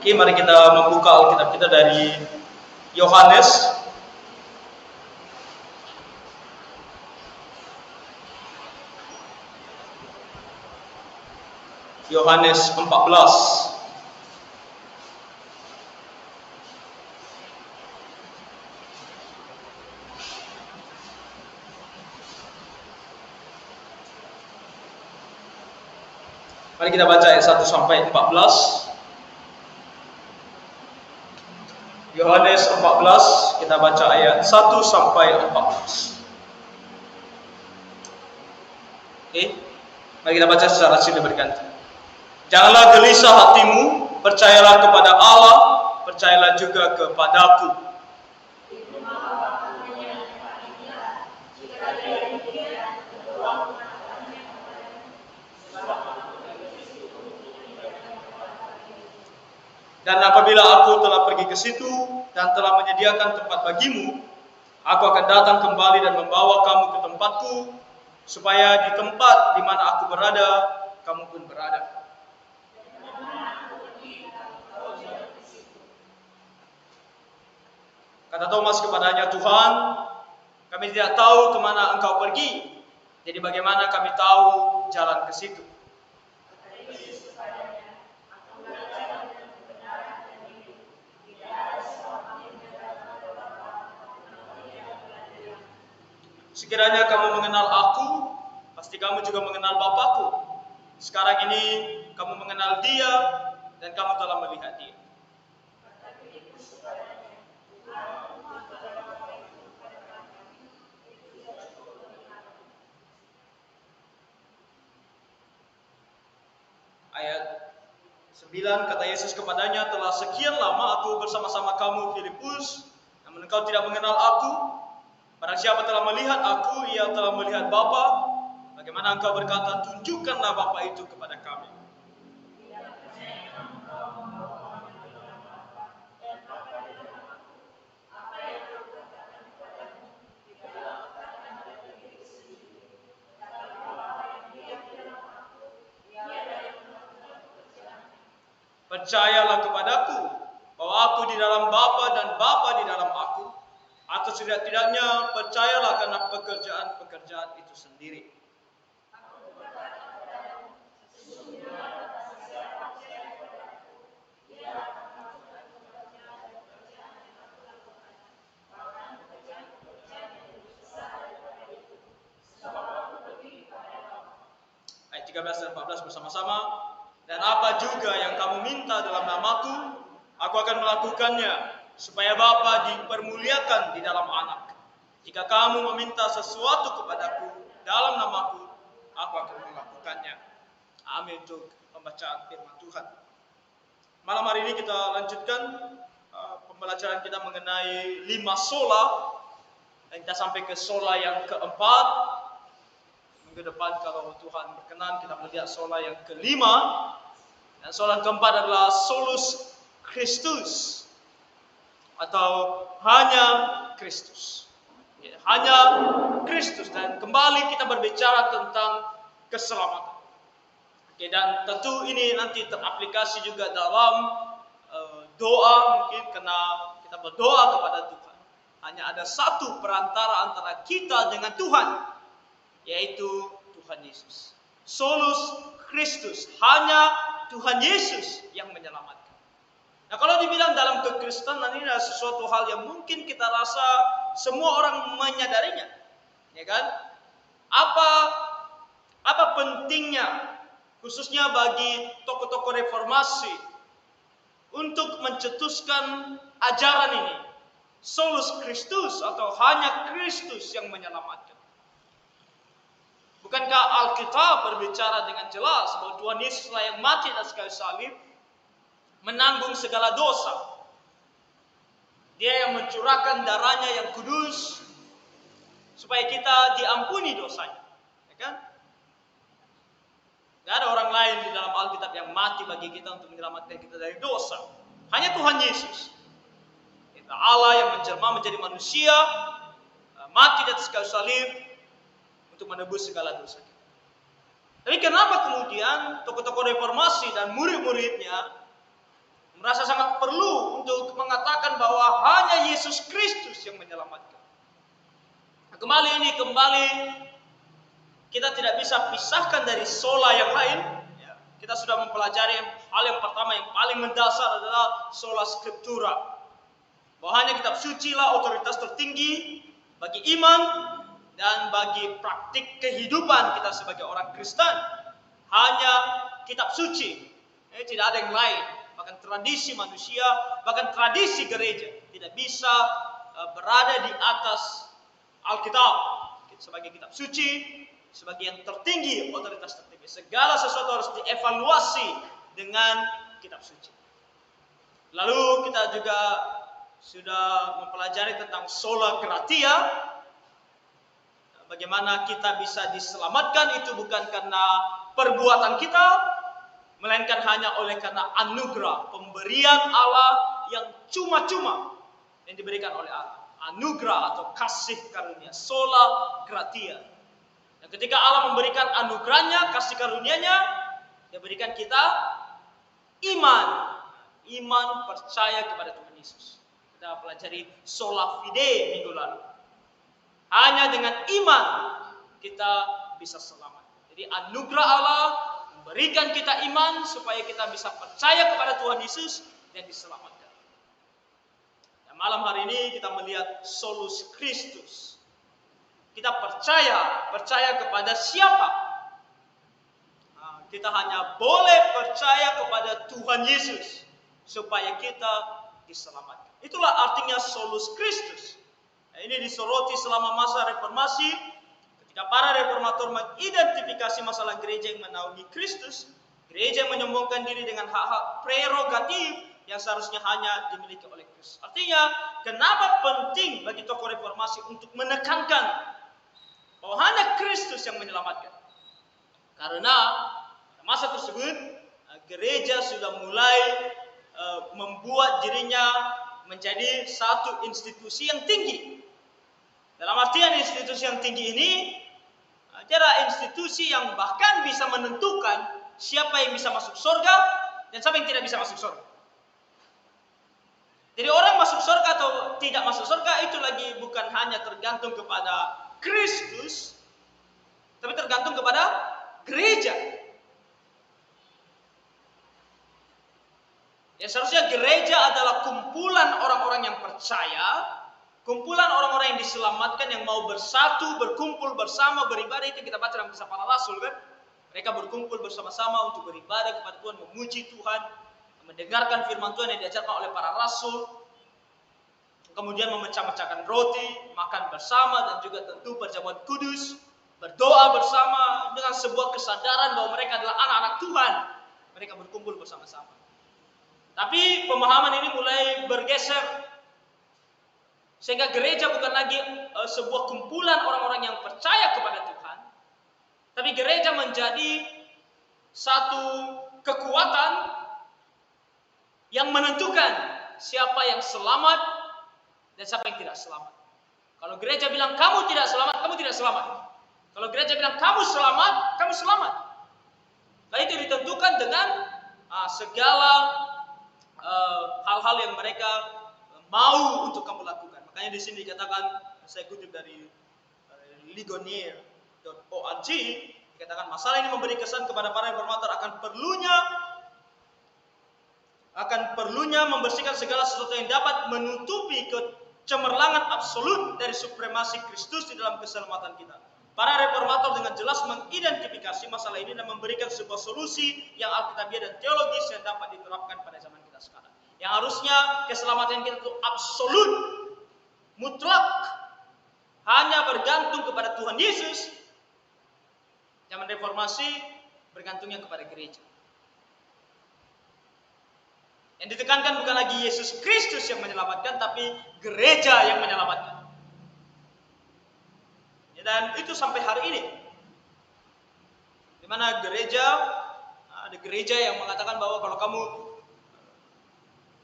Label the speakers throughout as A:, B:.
A: Oke, mari kita membuka Alkitab kita dari Yohanes. Yohanes 14. Mari kita baca ayat 1 sampai 14. Yohanes 14, kita baca ayat 1 sampai 14. Oke, mari kita baca secara silih berganti. Janganlah gelisah hatimu, percayalah kepada Allah, percayalah juga kepadaku. Dan apabila aku telah pergi ke situ dan telah menyediakan tempat bagimu, aku akan datang kembali dan membawa kamu ke tempatku, supaya di tempat di mana aku berada, kamu pun berada. Kata Thomas kepadanya, Tuhan, kami tidak tahu kemana engkau pergi, jadi bagaimana kami tahu jalan ke situ? Sekiranya kamu mengenal aku, pasti kamu juga mengenal Bapakku. Sekarang ini kamu mengenal Dia dan kamu telah melihat Dia. Ayat 9, kata Yesus kepadanya, telah sekian lama aku bersama-sama kamu, Filipus, namun engkau tidak mengenal aku. Barang siapa telah melihat aku, ia telah melihat Bapa. Bagaimana engkau berkata, tunjukkanlah Bapa itu kepada kami? Percayalah kepadaku bahwa aku di dalam Bapa dan Bapa di dalam aku, atau setidak-tidaknya percayalah karena pekerjaan-pekerjaan itu sendiri. Ayat 13 dan 14 bersama-sama. Dan apa juga yang kamu minta dalam namaku, aku akan melakukannya, supaya Bapa dipermuliakan di dalam Anak. Jika kamu meminta sesuatu kepadaku dalam namaku, aku akan melakukannya. Amin untuk pembacaan firman Tuhan. Malam hari ini kita lanjutkan pembelajaran kita mengenai 5 sola. Dan kita sampai ke sola yang keempat. Minggu depan kalau Tuhan berkenan kita melihat sola yang kelima. Dan sola keempat adalah solus Christus, atau hanya Kristus. Ya, hanya Kristus. Dan kembali kita berbicara tentang keselamatan. Oke, dan tentu ini nanti teraplikasi juga dalam doa, mungkin karena kita berdoa kepada Tuhan. Hanya ada satu perantara antara kita dengan Tuhan, yaitu Tuhan Yesus. Solus Christus, hanya Tuhan Yesus yang menyelamatkan. Nah, kalau dibilang dalam kekristenan ini adalah sesuatu hal yang mungkin kita rasa semua orang menyadarinya, ya kan? Apa pentingnya, khususnya bagi tokoh-tokoh reformasi, untuk mencetuskan ajaran ini, solus Christus, atau hanya Kristus yang menyelamatkan? Bukankah Alkitab berbicara dengan jelas bahwa Tuhan Yesuslah yang mati atas kayu salib, menanggung segala dosa. Dia yang mencurahkan darahnya yang kudus supaya kita diampuni dosanya, ya kan? Tidak ada orang lain di dalam Alkitab yang mati bagi kita untuk menyelamatkan kita dari dosa. Hanya Tuhan Yesus. Kita Allah yang menjelma menjadi manusia, mati di atas kayu salib untuk menebus segala dosa kita. Tapi kenapa kemudian tokoh-tokoh reformasi dan murid-muridnya merasa sangat perlu untuk mengatakan bahwa hanya Yesus Kristus yang menyelamatkan. Nah, kembali kita tidak bisa pisahkan dari sola yang lain. Ya, kita sudah mempelajari hal yang pertama yang paling mendasar adalah sola scriptura. Bahwa hanya kitab suci lah otoritas tertinggi bagi iman dan bagi praktik kehidupan kita sebagai orang Kristen. Hanya kitab suci, tidak ada yang lain. Bahkan tradisi manusia, bahkan tradisi gereja tidak bisa berada di atas Alkitab sebagai kitab suci, sebagai yang tertinggi, otoritas tertinggi. Segala sesuatu harus dievaluasi dengan kitab suci. Lalu kita juga sudah mempelajari tentang sola gratia. Bagaimana kita bisa diselamatkan itu bukan karena perbuatan kita, melainkan hanya oleh karena anugerah, pemberian Allah yang cuma-cuma yang diberikan oleh Allah. Anugerah atau kasih karunia, sola gratia. Dan ketika Allah memberikan anugerahnya, kasih karunia-Nya, Dia berikan kita iman percaya kepada Tuhan Yesus. Kita pelajari sola fide minggu lalu. Hanya dengan iman kita bisa selamat. Jadi anugerah Allah memberikan kita iman supaya kita bisa percaya kepada Tuhan Yesus dan diselamatkan. Dan malam hari ini kita melihat solus Kristus. Kita percaya kepada siapa? Nah, kita hanya boleh percaya kepada Tuhan Yesus supaya kita diselamatkan. Itulah artinya solus Kristus. Nah, ini disoroti selama masa reformasi, ketika para reformator mengidentifikasi masalah gereja yang menaungi Kristus, gereja yang menyombongkan diri dengan hak-hak prerogatif yang seharusnya hanya dimiliki oleh Kristus. Artinya, kenapa penting bagi tokoh reformasi untuk menekankan bahwa hanya Kristus yang menyelamatkan? Karena pada masa tersebut, gereja sudah mulai membuat dirinya menjadi satu institusi yang tinggi. Dalam artian institusi yang tinggi ini adalah institusi yang bahkan bisa menentukan siapa yang bisa masuk surga dan siapa yang tidak bisa masuk surga. Jadi orang masuk surga atau tidak masuk surga itu lagi bukan hanya tergantung kepada Kristus, tapi tergantung kepada gereja. Ya, seharusnya gereja adalah kumpulan orang-orang yang percaya, kumpulan orang-orang yang diselamatkan, yang mau bersatu, berkumpul bersama, beribadah. Itu kita baca dalam Kisah Para Rasul kan. Mereka berkumpul bersama-sama untuk beribadah kepada Tuhan, memuji Tuhan, mendengarkan firman Tuhan yang diajarkan oleh para rasul. Kemudian memecah-mecahkan roti, makan bersama, dan juga tentu perjamuan kudus, berdoa bersama dengan sebuah kesadaran bahwa mereka adalah anak-anak Tuhan. Mereka berkumpul bersama-sama. Tapi pemahaman ini mulai bergeser, sehingga gereja bukan lagi sebuah kumpulan orang-orang yang percaya kepada Tuhan, tapi gereja menjadi satu kekuatan yang menentukan siapa yang selamat dan siapa yang tidak selamat. Kalau gereja bilang kamu tidak selamat, kamu tidak selamat. Kalau gereja bilang kamu selamat, kamu selamat. Nah, itu ditentukan dengan segala hal-hal yang mereka mau untuk kamu lakukan. Makanya di sini dikatakan, saya kutip dari ligonier.org, dikatakan masalah ini memberi kesan kepada para reformator akan perlunya membersihkan segala sesuatu yang dapat menutupi kecemerlangan absolut dari supremasi Kristus di dalam keselamatan kita. Para reformator dengan jelas mengidentifikasi masalah ini dan memberikan sebuah solusi yang alkitabiah dan teologis yang dapat diterapkan pada zaman kita sekarang. Yang harusnya keselamatan kita itu absolut, mutlak, hanya bergantung kepada Tuhan Yesus. Zaman reformasi bergantungnya kepada gereja. Yang ditekankan bukan lagi Yesus Kristus yang menyelamatkan, tapi gereja yang menyelamatkan. Dan itu sampai hari ini. Di mana ada gereja yang mengatakan bahwa kalau kamu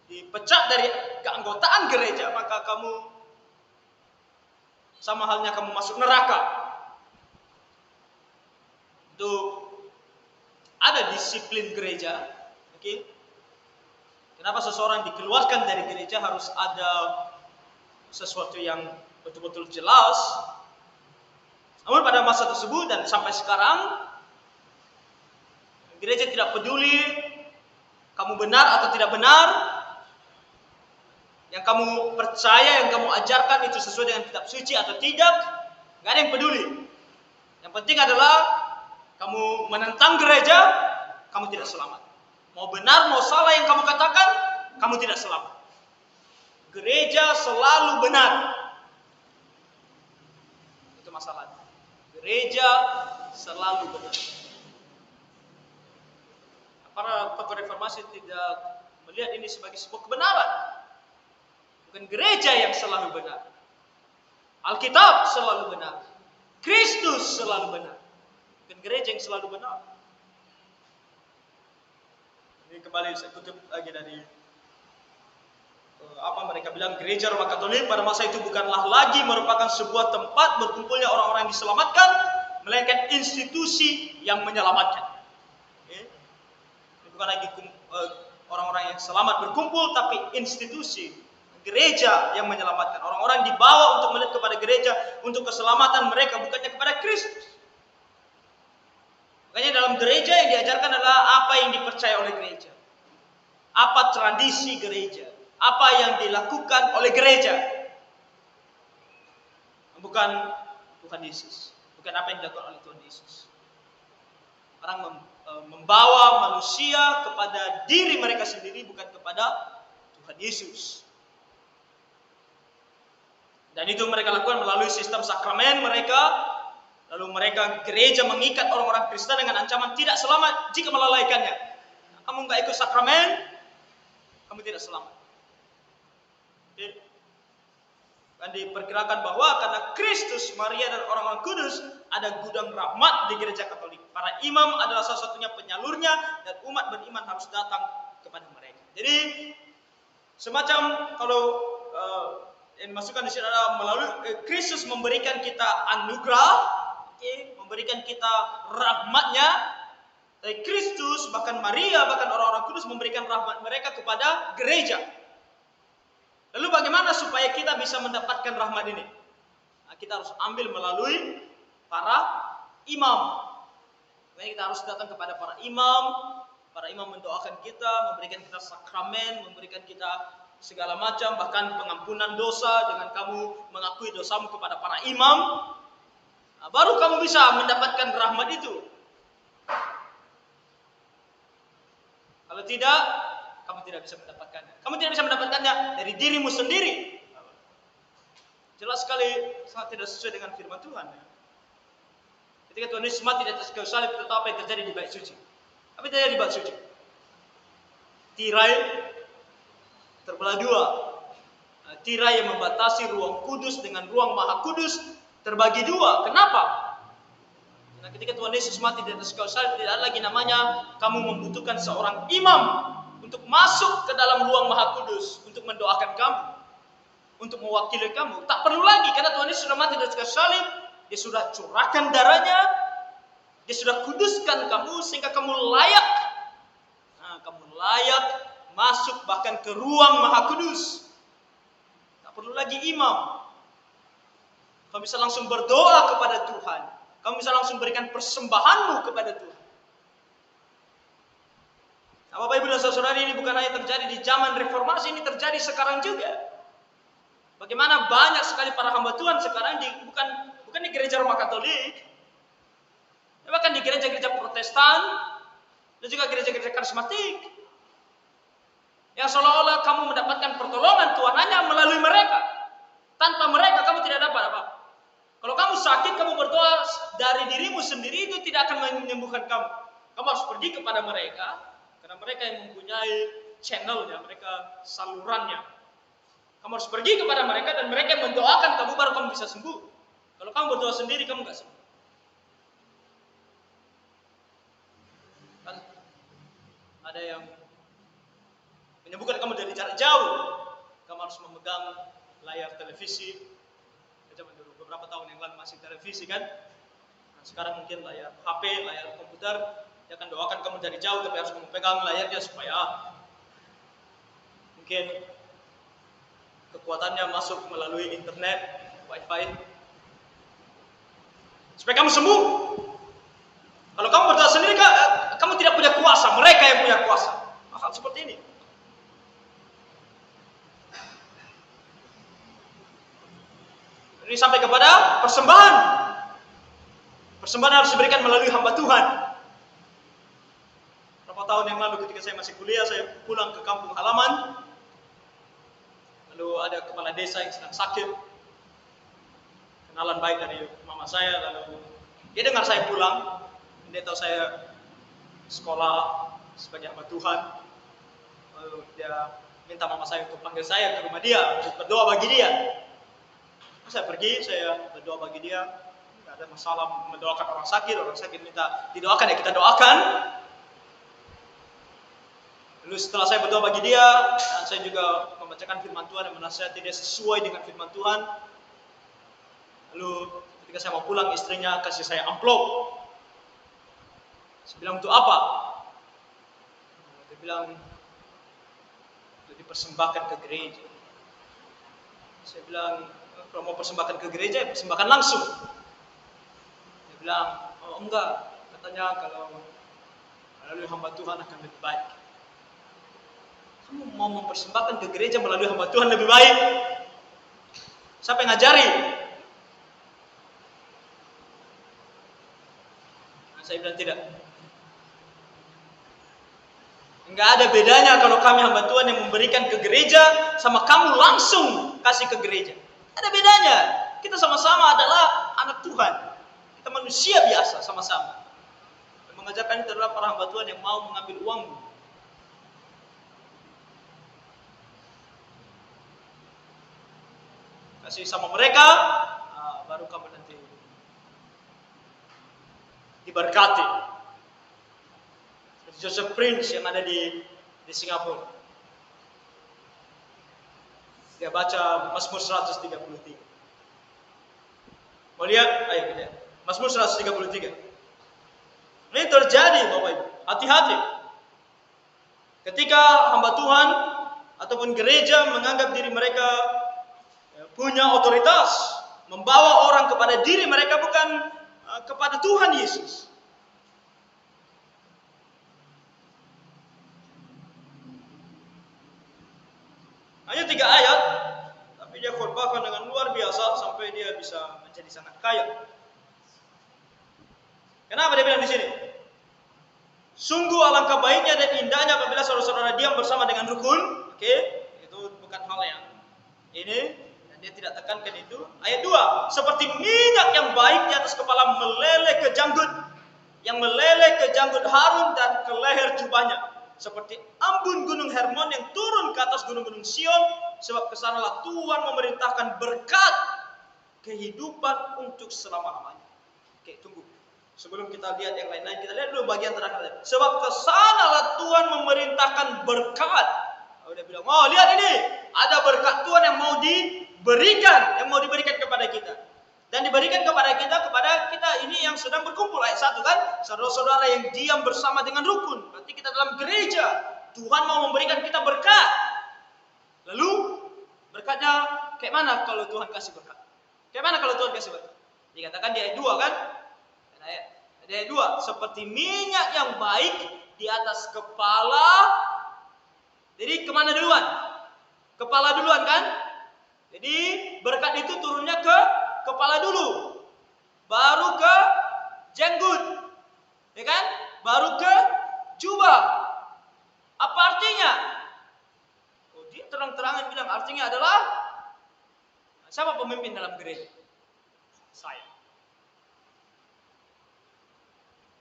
A: dipecat dari keanggotaan gereja, maka kamu sama halnya kamu masuk neraka. Itu ada disiplin gereja, oke? Kenapa seseorang dikeluarkan dari gereja harus ada sesuatu yang betul-betul jelas. Namun pada masa tersebut dan sampai sekarang, gereja tidak peduli kamu benar atau tidak benar. Yang kamu percaya, yang kamu ajarkan itu sesuai dengan kitab suci atau tidak, nggak ada yang peduli. Yang penting adalah kamu menentang gereja, kamu tidak selamat. Mau benar, mau salah yang kamu katakan, kamu tidak selamat. Gereja selalu benar. Itu masalahnya. Gereja selalu benar. Para tokoh reformasi tidak melihat ini sebagai sebuah kebenaran. Bukan gereja yang selalu benar. Alkitab selalu benar. Kristus selalu benar. Bukan gereja yang selalu benar. Ini kembali saya kutip lagi dari apa mereka bilang, gereja Roma Katolik pada masa itu bukanlah lagi merupakan sebuah tempat berkumpulnya orang-orang yang diselamatkan, melainkan institusi yang menyelamatkan. Ini bukan lagi orang-orang yang selamat berkumpul, tapi institusi gereja yang menyelamatkan. Orang-orang dibawa untuk melihat kepada gereja untuk keselamatan mereka, bukannya kepada Kristus. Makanya dalam gereja yang diajarkan adalah apa yang dipercaya oleh gereja, apa tradisi gereja, apa yang dilakukan oleh gereja, bukan Yesus, bukan apa yang dilakukan oleh Tuhan Yesus. Orang membawa manusia kepada diri mereka sendiri, bukan kepada Tuhan Yesus. Dan itu mereka lakukan melalui sistem sakramen mereka. Lalu mereka gereja mengikat orang-orang Kristen dengan ancaman tidak selamat jika melalaikannya. Kamu nggak ikut sakramen, kamu tidak selamat. Dan diperkirakan bahwa karena Kristus, Maria, dan orang-orang kudus, ada gudang rahmat di gereja Katolik. Para imam adalah salah satunya penyalurnya, dan umat beriman harus datang kepada mereka. Jadi semacam kalau yang dimasukkan di sini adalah melalui Kristus memberikan kita anugerah, memberikan kita rahmatnya. Dari Kristus, bahkan Maria, bahkan orang-orang kudus memberikan rahmat mereka kepada gereja. Lalu bagaimana supaya kita bisa mendapatkan rahmat ini? Nah, kita harus ambil melalui para imam. Makanya kita harus datang kepada para imam. Para imam mendoakan kita, memberikan kita sakramen, memberikan kita segala macam, bahkan pengampunan dosa dengan kamu mengakui dosamu kepada para imam. Nah, baru kamu bisa mendapatkan rahmat itu. Kalau tidak, kamu tidak bisa mendapatkannya. Kamu tidak bisa mendapatkannya dari dirimu sendiri. Jelas sekali sangat tidak sesuai dengan firman Tuhan. Ketika Tuhan Yesus mati di atas kayu salib, itu apa yang terjadi di bait suci? Apa yang terjadi di bait suci? Tirai terbelah dua. Tirai yang membatasi ruang kudus dengan ruang maha kudus terbagi dua. Kenapa? Nah, ketika Tuhan Yesus mati di atas kayu salib, tidak ada lagi namanya kamu membutuhkan seorang imam untuk masuk ke dalam ruang maha kudus, untuk mendoakan kamu, untuk mewakili kamu. Tak perlu lagi, karena Tuhan Yesus sudah mati di atas kayu salib. Dia sudah curahkan darahnya, dia sudah kuduskan kamu sehingga kamu layak. Nah, kamu layak masuk bahkan ke ruang maha kudus. Tak perlu lagi imam. Kamu bisa langsung berdoa kepada Tuhan. Kamu bisa langsung berikan persembahanmu kepada Tuhan. Nah, Bapak Ibu dan Saudara, ini bukan hanya terjadi di zaman reformasi, ini terjadi sekarang juga. Bagaimana banyak sekali para hamba Tuhan sekarang bukan di gereja Roma Katolik, bahkan di gereja-gereja Protestan dan juga gereja-gereja karismatik, yang seolah-olah kamu mendapatkan pertolongan Tuhan hanya melalui mereka. Tanpa mereka kamu tidak dapat apa-apa. Kalau kamu sakit, kamu berdoa dari dirimu sendiri, itu tidak akan menyembuhkan kamu. Kamu harus pergi kepada mereka, karena mereka yang mempunyai channelnya, mereka salurannya. Kamu harus pergi kepada mereka dan mereka yang mendoakan kamu, baru kamu bisa sembuh. Kalau kamu berdoa sendiri, kamu nggak sembuh. Kan ada yang menyembuhkan kamu dari jarak jauh. Kamu harus memegang layar televisi. Zaman dulu beberapa tahun yang lalu masih televisi kan. Nah, sekarang mungkin layar HP, layar komputer. Dia akan doakan kamu dari jauh, tapi harus kamu pegang layarnya supaya Mungkin kekuatannya masuk melalui internet, wifi, supaya kamu sembuh. Kalau kamu berdoa sendiri, kamu tidak punya kuasa, mereka yang punya kuasa. Hal seperti ini. Ini sampai kepada persembahan. Persembahan harus diberikan melalui hamba Tuhan. Beberapa tahun yang lalu ketika saya masih kuliah, saya pulang ke kampung halaman. Lalu ada kepala desa yang sedang sakit. Kenalan baik dari mama saya, lalu dia dengar saya pulang. Dia tahu saya sekolah sebagai hamba Tuhan. Lalu dia minta mama saya untuk panggil saya ke rumah dia untuk berdoa bagi dia. Saya pergi, saya berdoa bagi dia. Tidak ada masalah mendoakan orang sakit minta didoakan, ya kita doakan. Lalu setelah saya berdoa bagi dia, dan saya juga membacakan firman Tuhan dan menasihati dia sesuai dengan firman Tuhan. Lalu ketika saya mau pulang, istrinya kasih saya amplop. Saya bilang, untuk apa? Dia bilang, untuk dipersembahkan ke gereja. Saya bilang, kalau mau persembahkan ke gereja, persembahkan langsung. Dia bilang, oh enggak, katanya kalau melalui hamba Tuhan akan lebih baik. Kamu mau mempersembahkan ke gereja melalui hamba Tuhan lebih baik? Siapa yang ngajari? Nah, saya bilang tidak. Enggak ada bedanya kalau kami hamba Tuhan yang memberikan ke gereja sama kamu langsung kasih ke gereja. Ada bedanya. Kita sama-sama adalah anak Tuhan. Kita manusia biasa sama-sama. Yang mengajarkan itu adalah para hamba Tuhan yang mau mengambil uangmu. Kasih sama mereka, baru kamu nanti diberkati. Joseph Prince yang ada di Singapura. Dia baca Mazmur 133. Mau lihat? Ayo kita lihat. Mazmur 133. Ini terjadi, Bapak Ibu. Hati-hati. Ketika hamba Tuhan ataupun gereja menganggap diri mereka punya otoritas, membawa orang kepada diri mereka, bukan kepada Tuhan Yesus. Hanya 3 ayat, tapi dia khotbahkan dengan luar biasa sampai dia bisa menjadi sangat kaya. Kenapa dia bilang di sini? Sungguh alangkah baiknya dan indahnya apabila saudara-saudara diam bersama dengan rukun. Oke, itu bukan hal yang ini, dan dia tidak tekankan itu. Ayat 2, seperti minyak yang baik di atas kepala meleleh ke janggut, yang meleleh ke janggut Harun dan ke leher jubahnya. Seperti embun gunung Hermon yang turun ke atas gunung-gunung Sion, sebab kesanalah Tuhan memerintahkan berkat kehidupan untuk selama-lamanya. Oke, tunggu. Sebelum kita lihat yang lain-lain, kita lihat dulu bagian terakhir. Sebab kesanalah Tuhan memerintahkan berkat. Lalu dia bilang, oh lihat ini, ada berkat Tuhan yang mau diberikan kepada kita. Dan diberikan kepada kita ini yang sedang berkumpul. Ayat 1 kan, saudara-saudara yang diam bersama dengan rukun. Berarti kita dalam gereja. Tuhan mau memberikan kita berkat. Lalu berkatnya kayak mana kalau Tuhan kasih berkat? Kayak mana kalau Tuhan kasih berkat? Dikatakan di ayat 2 kan? Di ayat 2, seperti minyak yang baik di atas kepala. Jadi kemana duluan? Kepala duluan kan? Jadi berkat itu turunnya ke kepala dulu, baru ke jenggut, ya kan? Baru ke jubah. Apa artinya? Oh, dia terang-terangan bilang artinya adalah siapa pemimpin dalam gereja? Saya.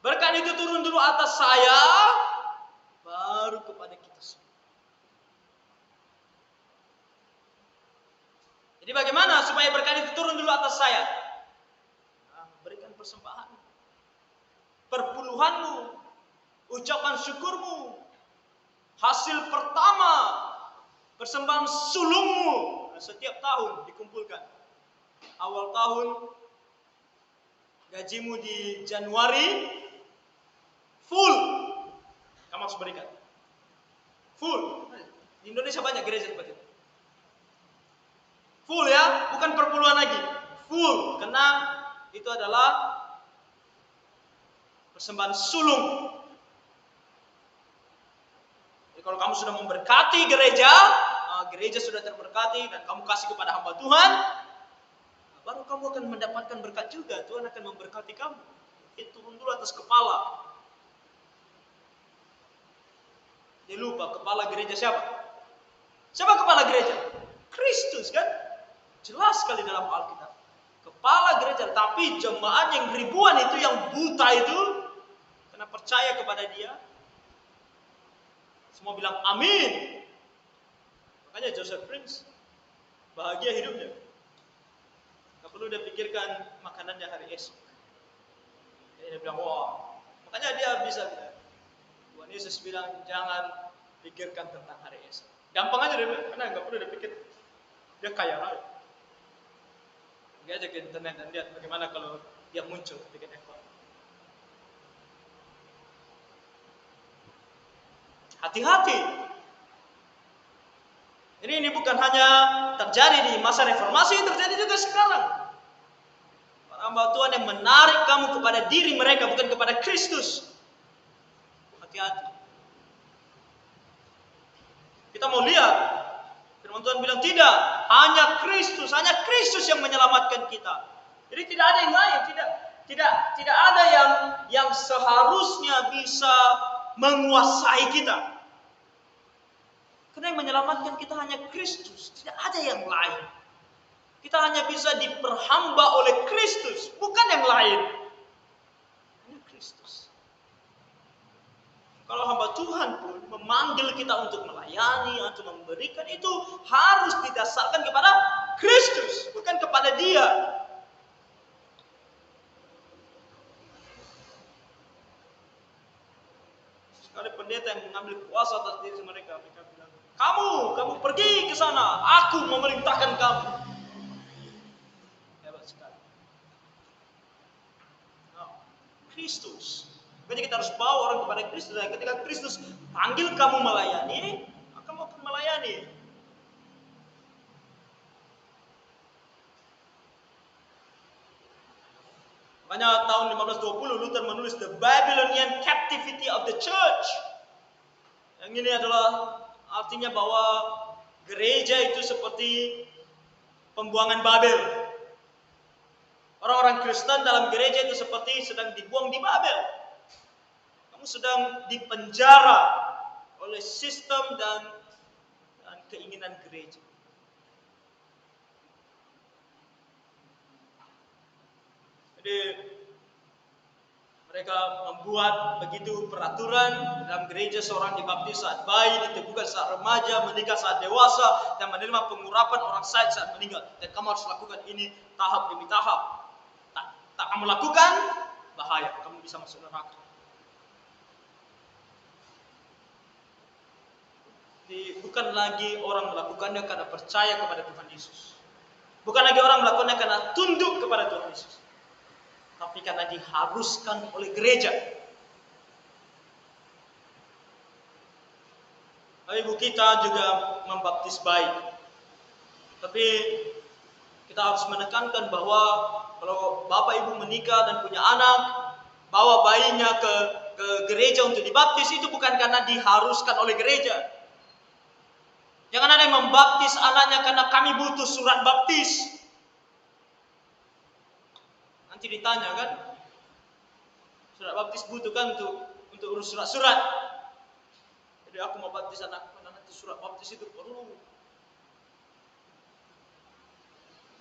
A: Berkat itu turun dulu atas saya, baru kepada kita semua. Jadi bagaimana supaya berkat itu turun dulu atas saya? Berikan persembahan, perpuluhanmu, ucapan syukurmu, hasil pertama, persembahan sulungmu. Setiap tahun dikumpulkan. Awal tahun, gajimu di Januari, full, kamu harus berikan. Full. Di Indonesia banyak gereja seperti itu. Full ya, bukan perpuluhan lagi. Full, karena itu adalah persembahan sulung. Jadi kalau kamu sudah memberkati gereja, gereja sudah terberkati dan kamu kasih kepada hamba Tuhan, baru kamu akan mendapatkan berkat juga. Tuhan akan memberkati kamu. Itu turun dulu atas kepala. Dia lupa kepala gereja siapa? Siapa kepala gereja? Kristus kan? Jelas sekali dalam Alkitab. Kepala gereja, tapi jemaat yang ribuan itu, yang buta itu, karena percaya kepada dia, semua bilang amin. Makanya Joseph Prince bahagia hidupnya. Gak perlu dia pikirkan makanannya hari esok. Dia bilang, wah. Makanya dia bisa bilang, Tuhan Yesus bilang, jangan pikirkan tentang hari esok. Gampang aja dia bilang, karena gak perlu dia pikir. Dia kaya raya. Dia aja ke internet dan lihat bagaimana kalau dia muncul bikin ekor. Hati-hati. Ini bukan hanya terjadi di masa reformasi, terjadi juga sekarang. Para hamba Tuhan yang menarik kamu kepada diri mereka, bukan kepada Kristus. Hati-hati. Kita mau lihat, firman Tuhan bilang tidak, hanya Kristus yang menyelamatkan kita. Jadi tidak ada yang lain, tidak ada yang seharusnya bisa menguasai kita. Karena yang menyelamatkan kita hanya Kristus, tidak ada yang lain. Kita hanya bisa diperhamba oleh Kristus, bukan yang lain. Hanya Kristus. Kalau hamba Tuhan pun memanggil kita untuk melayani atau memberikan, itu harus didasarkan kepada Kristus, bukan kepada dia. Sekali pendeta yang mengambil kuasa atas diri mereka bilang, kamu pergi ke sana, aku memerintahkan kamu. Hebat sekali. Nah, Kristus. Makanya kita harus bawa orang kepada Kristus. Dan ketika Kristus panggil kamu melayani, kamu akan melayani. Makanya tahun 1520 Luther menulis The Babylonian Captivity of the Church. Yang ini adalah artinya bahwa gereja itu seperti pembuangan Babel. Orang-orang Kristen dalam gereja itu seperti sedang dibuang di Babel. Kamu sedang dipenjara oleh sistem dan keinginan gereja. Jadi mereka membuat begitu peraturan dalam gereja, seorang dibaptis saat bayi, diteguhkan saat remaja, menikah saat dewasa, dan menerima pengurapan orang saat meninggal. Dan kamu harus lakukan ini tahap demi tahap. Tak kamu lakukan, bahaya, kamu bisa masuk neraka. Jadi bukan lagi orang melakukannya karena percaya kepada Tuhan Yesus. Bukan lagi orang melakukannya karena tunduk kepada Tuhan Yesus. Tapi karena diharuskan oleh gereja. Ibu kita juga membaptis bayi. Tapi kita harus menekankan bahwa kalau bapak ibu menikah dan punya anak, bawa bayinya ke gereja untuk dibaptis, itu bukan karena diharuskan oleh gereja. Jangan ada yang membaptis anaknya karena kami butuh surat baptis. Nanti ditanya kan, surat baptis butuh kan untuk urus surat-surat. Jadi aku mau baptis anak, nanti surat baptis itu perlu.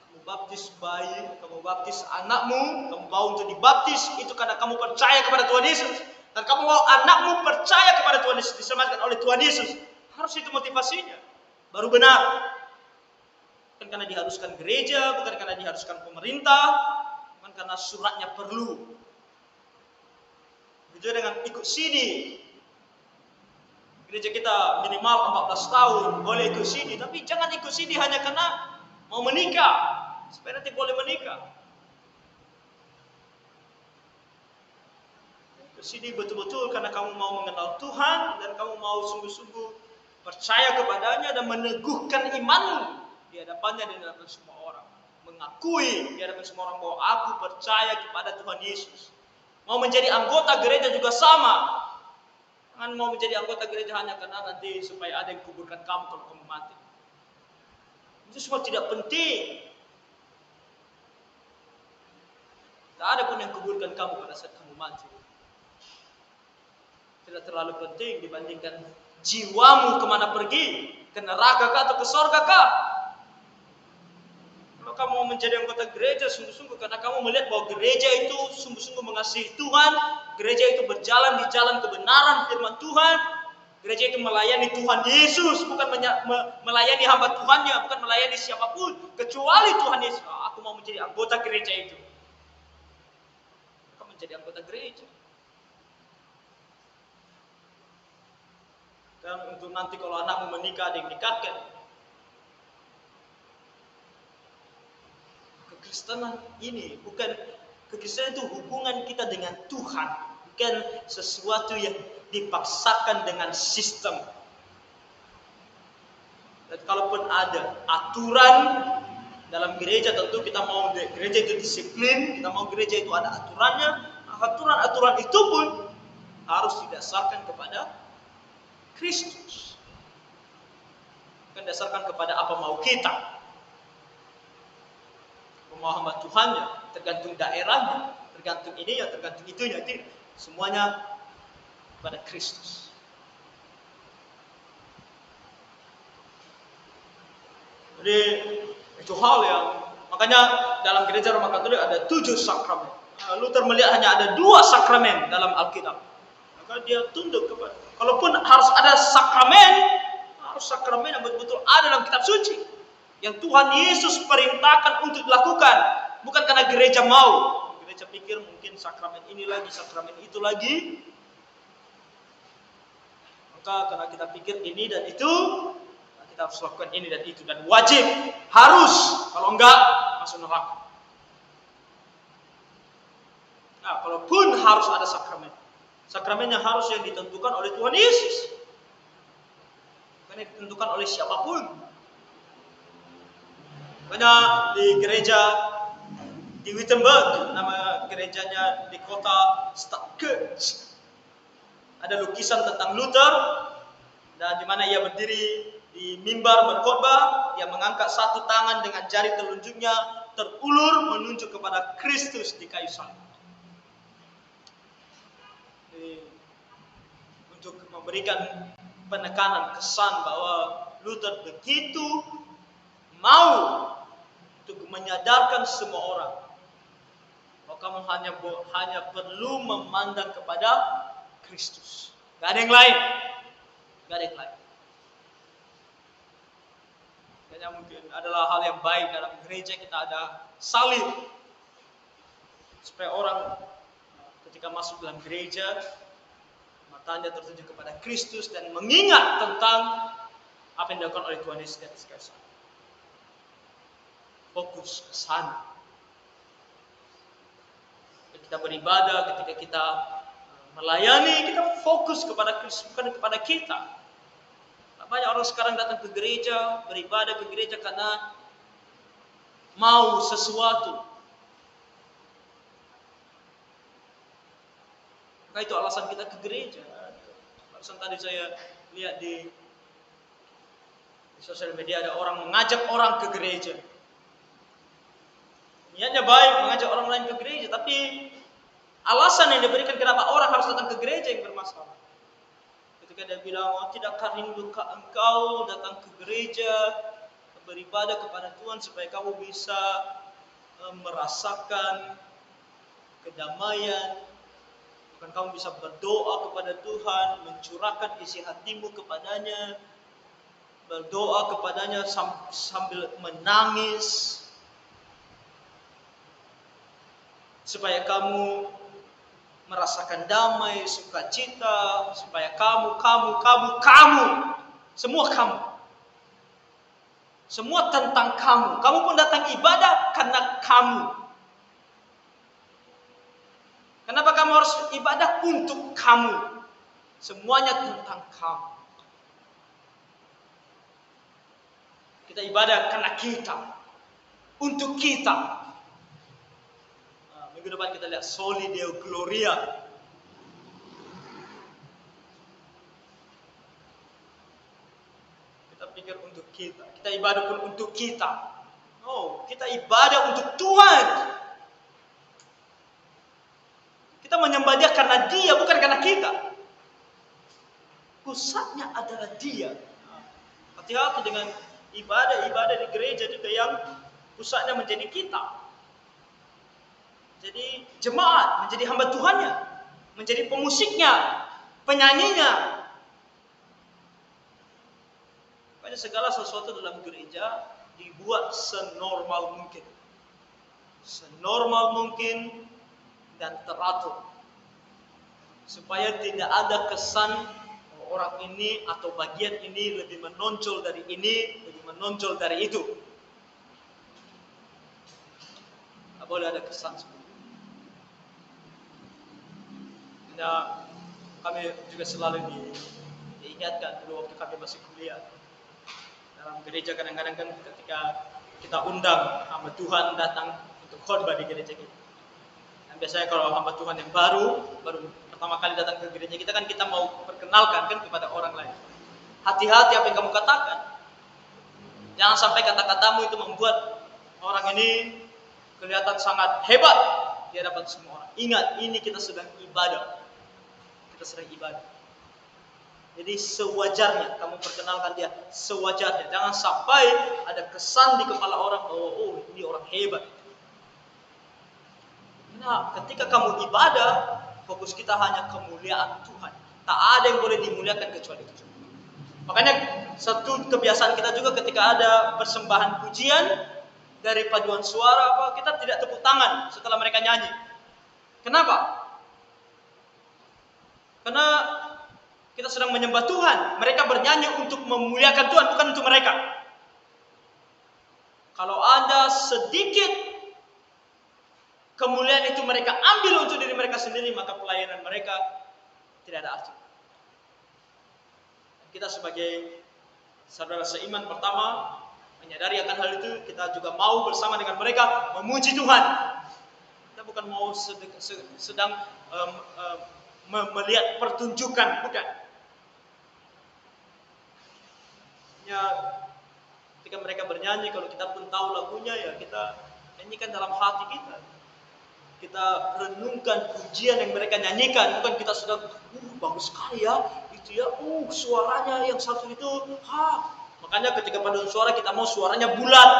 A: Kamu baptis bayi, kamu baptis anakmu, kamu bawa untuk dibaptis, itu karena kamu percaya kepada Tuhan Yesus. Dan kamu mau anakmu percaya kepada Tuhan Yesus, diselamatkan oleh Tuhan Yesus. Harus itu motivasinya. Baru benar. Bukan karena diharuskan gereja, bukan karena diharuskan pemerintah, bukan karena suratnya perlu. Begitu dengan ikut CD. Gereja kita minimal 14 tahun boleh ikut CD, tapi jangan ikut CD hanya karena mau menikah, supaya nanti boleh menikah. Ikut CD betul-betul karena kamu mau mengenal Tuhan dan kamu mau sungguh-sungguh percaya kepadanya dan meneguhkan imanmu di hadapannya dan di hadapan semua orang. Mengakui di hadapan semua orang bahwa aku percaya kepada Tuhan Yesus. Mau menjadi anggota gereja juga sama. Jangan mau menjadi anggota gereja hanya karena nanti supaya ada yang kuburkan kamu kalau kamu mati. Itu semua tidak penting. Tidak ada pun yang kuburkan kamu pada saat kamu mati. Tidak terlalu penting dibandingkan jiwamu kemana pergi. Ke neraka kah atau ke sorga kah? Kalau kamu mau menjadi anggota gereja sungguh-sungguh karena kamu melihat bahwa gereja itu sungguh-sungguh mengasihi Tuhan, gereja itu berjalan di jalan kebenaran firman Tuhan, gereja itu melayani Tuhan Yesus, bukan melayani hamba Tuhannya, bukan melayani siapapun kecuali Tuhan Yesus. Aku mau menjadi anggota gereja itu. Kamu menjadi anggota gereja. Dan untuk nanti kalau anakmu menikah, ada yang nikahkan. Kekristenan ini bukan, kekristenan itu hubungan kita dengan Tuhan, bukan sesuatu yang dipaksakan dengan sistem. Dan kalaupun ada aturan dalam gereja, tentu kita mau gereja itu disiplin, kita mau gereja itu ada aturannya. Aturan-aturan itu pun harus didasarkan kepada Kristus, bukan didasarkan kepada apa mau kita. Mau hamba Tuhannya, tergantung daerahnya, tergantung ininya, tergantung itunya, tidak. Semuanya pada Kristus. Jadi itu hal yang, makanya dalam gereja Roma Katolik ada 7 sakramen. Luther melihat hanya ada 2 sakramen dalam Alkitab. Maka dia tunduk kepada, kalaupun harus ada sakramen, harus sakramen yang betul-betul ada dalam kitab suci. Yang Tuhan Yesus perintahkan untuk dilakukan. Bukan karena gereja mau. Gereja pikir mungkin sakramen ini lagi, sakramen itu lagi. Maka karena kita pikir ini dan itu, kita harus lakukan ini dan itu. Dan wajib, harus. Kalau enggak, masuk neraka. Nah, kalaupun harus ada sakramen. Sakramennya harus yang ditentukan oleh Tuhan Yesus. Bukan yang ditentukan oleh siapapun. Karena di gereja di Wittenberg, nama gerejanya di kota Stadtkirch, ada lukisan tentang Luther, dan di mana ia berdiri di mimbar berkhotbah, ia mengangkat satu tangan dengan jari telunjuknya terulur menunjuk kepada Kristus di kayu salib. Untuk memberikan penekanan kesan bahwa Luther begitu mau untuk menyadarkan semua orang bahwa kamu hanya perlu memandang kepada Kristus. Gak ada yang lain. Gak ada yang lain. Kayaknya mungkin adalah hal yang baik dalam gereja kita ada salib. Supaya orang ketika masuk dalam gereja matanya tertuju kepada Kristus dan mengingat tentang apa yang dilakukan oleh Tuhan Yesus di atas kayu salib. Fokus ke sana. Ketika kita beribadah, ketika kita melayani, kita fokus kepada Kristus, bukan kepada kita. Banyak orang sekarang datang ke gereja, beribadah ke gereja karena mau sesuatu. Maka itu alasan kita ke gereja. Alasan tadi saya lihat di sosial media ada orang mengajak orang ke gereja. Niatnya baik mengajak orang lain ke gereja, tapi alasan yang diberikan kenapa orang harus datang ke gereja yang bermasalah. Ketika dia bilang, oh tidakkah rindukan engkau datang ke gereja, beribadah kepada Tuhan supaya kamu bisa merasakan kedamaian, bukan kamu bisa berdoa kepada Tuhan, mencurahkan isi hatimu kepadanya, berdoa kepadanya sambil menangis, supaya kamu merasakan damai, sukacita, supaya kamu, semua tentang kamu. Kamu pun datang ibadah karena kamu. Kenapa kamu harus ibadah? Untuk kamu. Semuanya tentang kamu. Kita ibadah karena kita, untuk kita. Nah, minggu depan kita lihat Soli Deo Gloria. Kita pikir untuk kita. Kita ibadah pun untuk kita. Oh, kita ibadah untuk Tuhan. Kita menyembah Dia karena Dia, bukan karena kita. Pusatnya adalah Dia. Hati-hati dengan ibadah-ibadah di gereja juga yang pusatnya menjadi kita. Jadi jemaat menjadi hamba Tuhannya, menjadi pemusiknya, penyanyinya. Makanya segala sesuatu dalam gereja dibuat senormal mungkin. Senormal mungkin dan teratur. Supaya tidak ada kesan orang ini atau bagian ini lebih menonjol dari ini, lebih menonjol dari itu. Tidak boleh ada kesan seperti itu. Ya, kami juga selalu diingatkan dulu waktu kami masih kuliah. Dalam gereja kadang-kadang kan ketika kita undang hamba Tuhan datang untuk khotbah di gereja kita. Dan biasanya kalau hamba Tuhan yang baru pertama kali datang ke gereja kita kan kita mau perkenalkan kan kepada orang lain. Hati-hati apa yang kamu katakan. Jangan sampai kata-katamu itu membuat orang ini kelihatan sangat hebat di hadapan semua orang. Ingat, ini kita sedang ibadah. Kita sedang ibadah. Jadi sewajarnya kamu perkenalkan dia, sewajarnya. Jangan sampai ada kesan di kepala orang bahwa oh ini orang hebat. Nah, ketika kamu ibadah, fokus kita hanya kemuliaan Tuhan. Tak ada yang boleh dimuliakan kecuali itu. Makanya satu kebiasaan kita juga ketika ada persembahan pujian dari paduan suara kita tidak tepuk tangan setelah mereka nyanyi. Kenapa? Karena kita sedang menyembah Tuhan. Mereka bernyanyi untuk memuliakan Tuhan, bukan untuk mereka. Kalau ada sedikit kemuliaan itu mereka ambil untuk diri mereka sendiri, maka pelayanan mereka tidak ada arti. Kita sebagai saudara seiman pertama menyadari akan hal itu, kita juga mau bersama dengan mereka memuji Tuhan. Kita bukan mau sedang melihat pertunjukan, bukan. Ya, ketika mereka bernyanyi, kalau kita pun tahu lagunya, ya kita nyanyikan dalam hati kita. Kita renungkan pujian yang mereka nyanyikan, bukan kita sudah bagus sekali ya, itu ya, suaranya yang satu itu, makanya ketika paduan suara kita mau suaranya bulat,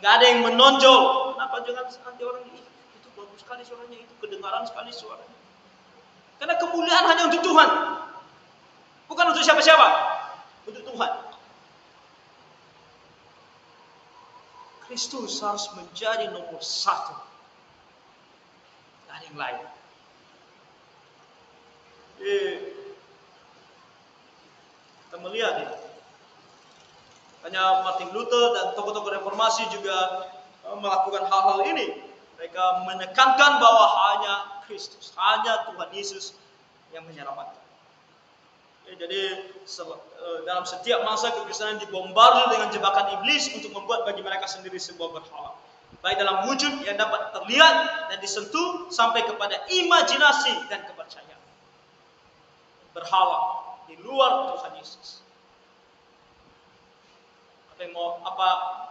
A: nggak ada yang menonjol. Kenapa? Jangan nanti orang itu bagus sekali suaranya, itu kedengaran sekali suaranya. Karena kemuliaan hanya untuk Tuhan, bukan untuk siapa-siapa, untuk Tuhan. Kristus harus menjadi nomor satu, dan yang lain. Kita melihat ini. Hanya Martin Luther dan tokoh-tokoh reformasi juga melakukan hal-hal ini. Mereka menekankan bahwa hanya Kristus, hanya Tuhan Yesus yang menyelamatkan. Jadi dalam setiap masa kekristenan dibombardir dengan jebakan iblis untuk membuat bagi mereka sendiri sebuah berhala. Baik dalam wujud yang dapat terlihat dan disentuh sampai kepada imajinasi dan kepercayaan. Berhala di luar Tuhan Yesus.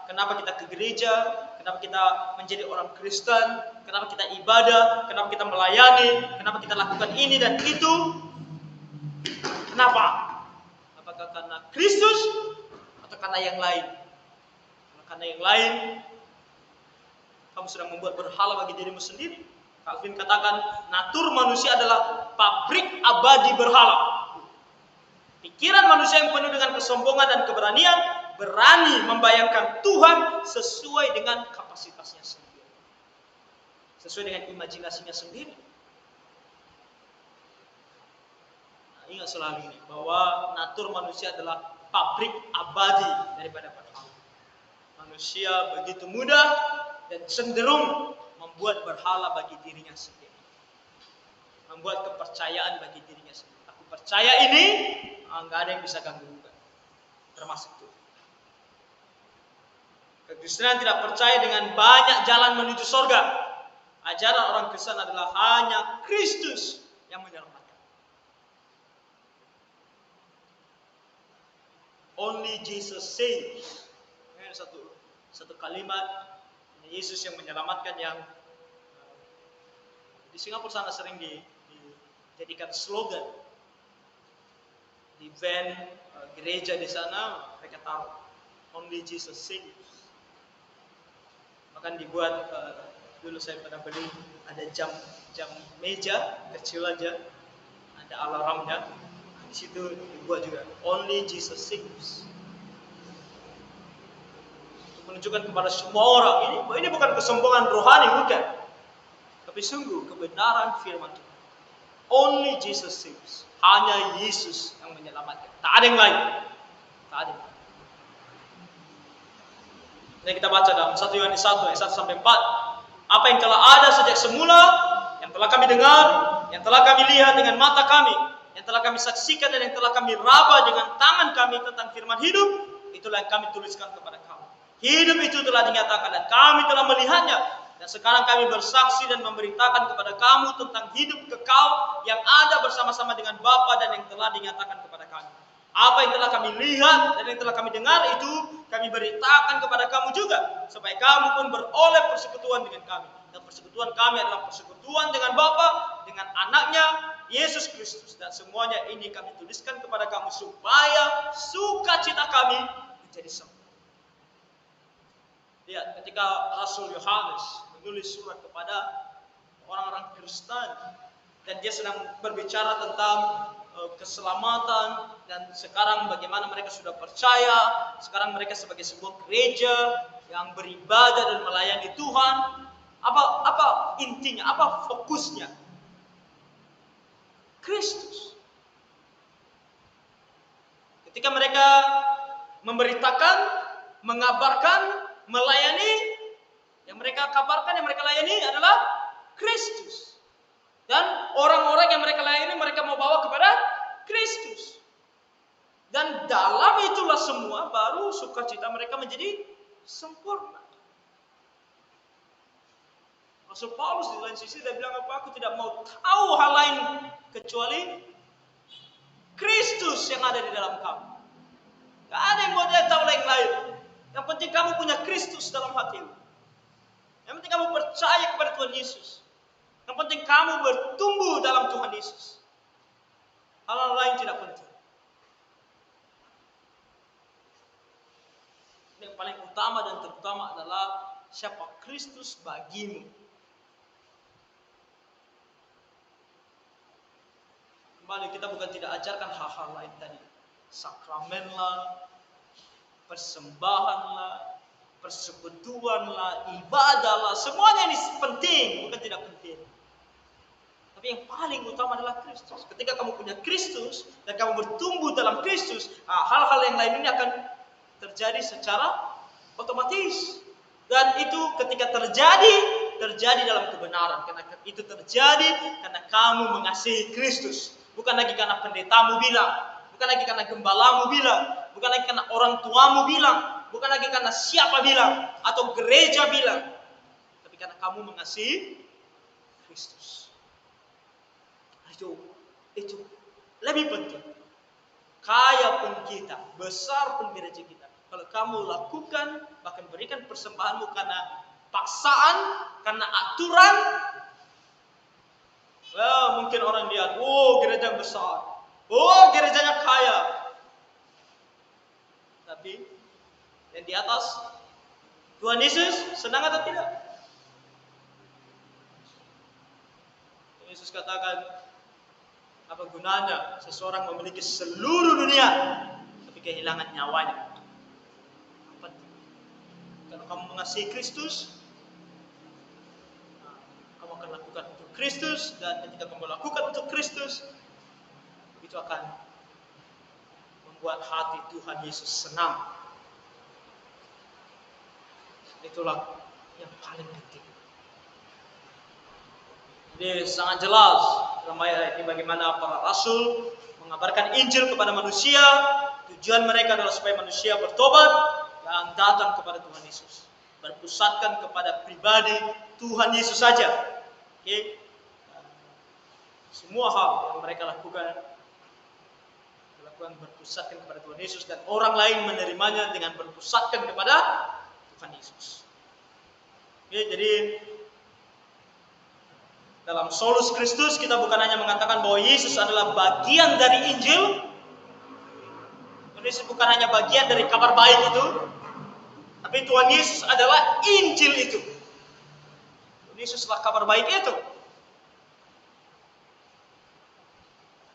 A: Kenapa kita ke gereja? Kenapa kita menjadi orang Kristen? Kenapa kita ibadah? Kenapa kita melayani? Kenapa kita lakukan ini dan itu? Kenapa? Apakah karena Kristus atau karena yang lain? Karena yang lain, kamu sedang membuat berhala bagi dirimu sendiri. Calvin katakan, natur manusia adalah pabrik abadi berhala. Pikiran manusia yang penuh dengan kesombongan dan keberanian berani membayangkan Tuhan sesuai dengan kapasitasnya sendiri, sesuai dengan imajinasinya sendiri. Nah, ingat selalu ini bahwa natur manusia adalah pabrik abadi daripada berhala. Manusia begitu mudah dan cenderung membuat berhala bagi dirinya sendiri, membuat kepercayaan bagi dirinya sendiri. Aku percaya ini, nggak ada yang bisa ganggu, termasuk Tuhan. Kekristenan tidak percaya dengan banyak jalan menuju surga. Ajaran orang Kristen adalah hanya Kristus yang menyelamatkan. Only Jesus saves. Ini satu kalimat, Yesus yang menyelamatkan, yang di Singapura sana sering dijadikan slogan. Di van gereja di sana mereka tahu Only Jesus saves. Bahkan dibuat dulu saya pernah beli, ada jam meja kecil aja, ada alarmnya. Di situ dibuat juga Only Jesus saves. Untuk menunjukkan kepada semua orang ini bukan kesombongan rohani, bukan. Tapi sungguh kebenaran firman Tuhan. Only Jesus saves. Hanya Yesus yang menyelamatkan. Tak ada yang lain. Tak ada. Ini kita baca dalam 1 Yohanes 1 ayat 1 sampai 4. Apa yang telah ada sejak semula, yang telah kami dengar, yang telah kami lihat dengan mata kami, yang telah kami saksikan dan yang telah kami raba dengan tangan kami tentang firman hidup, itulah yang kami tuliskan kepada kamu. Hidup itu telah dinyatakan dan kami telah melihatnya. Dan sekarang kami bersaksi dan memberitakan kepada kamu tentang hidup kekal yang ada bersama-sama dengan Bapa dan yang telah dinyatakan kepada kami. Apa yang telah kami lihat dan yang telah kami dengar itu kami beritakan kepada kamu juga, supaya kamu pun beroleh persekutuan dengan kami. Dan persekutuan kami adalah persekutuan dengan Bapa, dengan anaknya Yesus Kristus. Dan semuanya ini kami tuliskan kepada kamu supaya sukacita kami menjadi sempurna. Lihat, ketika Rasul Yohanes menulis surat kepada orang-orang Kristen, dan dia sedang berbicara tentang keselamatan, dan sekarang bagaimana mereka sudah percaya, sekarang mereka sebagai sebuah gereja yang beribadah dan melayani Tuhan. Apa intinya, apa fokusnya? Kristus. Ketika mereka memberitakan, mengabarkan, melayani, yang mereka kabarkan, yang mereka layani adalah Kristus. Dan orang-orang yang mereka layani, mereka mau bawa kepada Kristus. Dan dalam itulah semua baru sukacita mereka menjadi sempurna. Rasul Paulus di lain sisi dia bilang apa? Aku tidak mau tahu hal lain kecuali Kristus yang ada di dalam kamu. Gak ada yang mau dia tahu yang lain. Yang penting kamu punya Kristus dalam hatimu. Yang penting kamu percaya kepada Tuhan Yesus. Yang penting kamu bertumbuh dalam Tuhan Yesus. Hal-hal lain tidak penting. Yang paling utama dan terutama adalah siapa Kristus bagimu. Kembali, kita bukan tidak ajarkan hal-hal lain tadi. Sakramen lah, persembahan lah, persekutuan lah, ibadah lah, semuanya ini penting, bukan tidak penting. Tapi yang paling utama adalah Kristus. Ketika kamu punya Kristus dan kamu bertumbuh dalam Kristus, hal-hal yang lain ini akan terjadi secara otomatis. Dan itu ketika terjadi dalam kebenaran. Karena itu terjadi karena kamu mengasihi Kristus. Bukan lagi karena pendetamu bilang, bukan lagi karena gembalamu bilang, bukan lagi karena orang tuamu bilang, bukan lagi karena siapa bilang atau gereja bilang, tapi karena kamu mengasihi Kristus. Itu lebih penting. Kaya pun kita, besar pun gereja kita, kalau kamu lakukan, bahkan berikan persembahanmu karena paksaan, karena aturan, mungkin orang lihat, gereja besar, gerejanya kaya. Tapi yang di atas, Tuhan Yesus senang atau tidak? Yesus katakan, apa gunanya seseorang memiliki seluruh dunia tapi kehilangan nyawanya? Kalau kamu mengasihi Kristus, kamu akan lakukan untuk Kristus, dan ketika kamu lakukan untuk Kristus, itu akan membuat hati Tuhan Yesus senang. Itulah yang paling penting. Jadi sangat jelas dalam ayat ini bagaimana para rasul mengabarkan Injil kepada manusia. Tujuan mereka adalah supaya manusia bertobat dan datang kepada Tuhan Yesus. berpusatkan kepada pribadi Tuhan Yesus saja. Oke? Semua hal yang mereka lakukan berpusatkan kepada Tuhan Yesus, dan orang lain menerimanya dengan berpusatkan kepada Tuhan Yesus. Oke, jadi dalam solus Kristus kita bukan hanya mengatakan bahwa Yesus adalah bagian dari Injil. Yesus bukan hanya bagian dari kabar baik itu, tapi Tuhan Yesus adalah Injil itu. Tuhan Yesuslah kabar baik itu.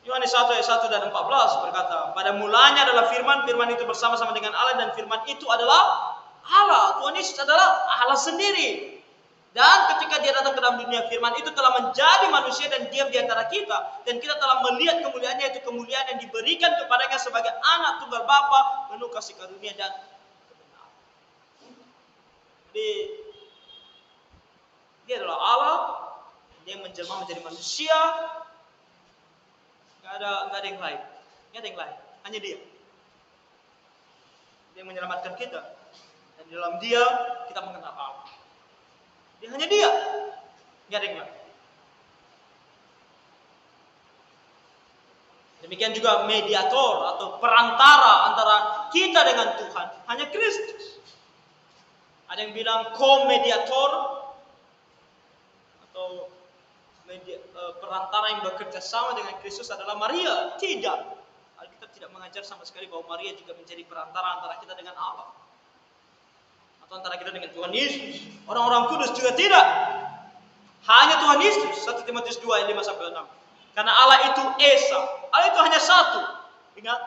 A: Yohanes 1 ayat 1 dan 14 berkata, pada mulanya adalah firman, firman itu bersama-sama dengan Allah, dan firman itu adalah Allah. Tuhan Yesus adalah Allah sendiri. Dan ketika dia datang ke dalam dunia, firman itu telah menjadi manusia dan diam di antara kita. Dan kita telah melihat kemuliaannya, itu kemuliaan yang diberikan kepadanya sebagai anak tunggal Bapa, penuh kasih karunia dan kebenaran. Jadi, dia adalah Allah, dia menjelma menjadi manusia. Gak ada yang lain. Gak ada yang lain. Hanya dia. Dia menyelamatkan kita. Dan di dalam dia, kita mengenal Allah. Dia hanya dia. Gak ada yang lain. Demikian juga mediator atau perantara antara kita dengan Tuhan. Hanya Kristus. Ada yang bilang co-mediator atau perantara yang bekerja sama dengan Kristus adalah Maria. Tidak. Alkitab tidak mengajar sama sekali bahwa Maria juga menjadi perantara antara kita dengan Allah, atau antara kita dengan Tuhan Yesus. Orang-orang kudus juga tidak. Hanya Tuhan Yesus. 1 Timotius 2 ayat 5-6. Karena Allah itu Esa. Allah itu hanya satu. Ingat,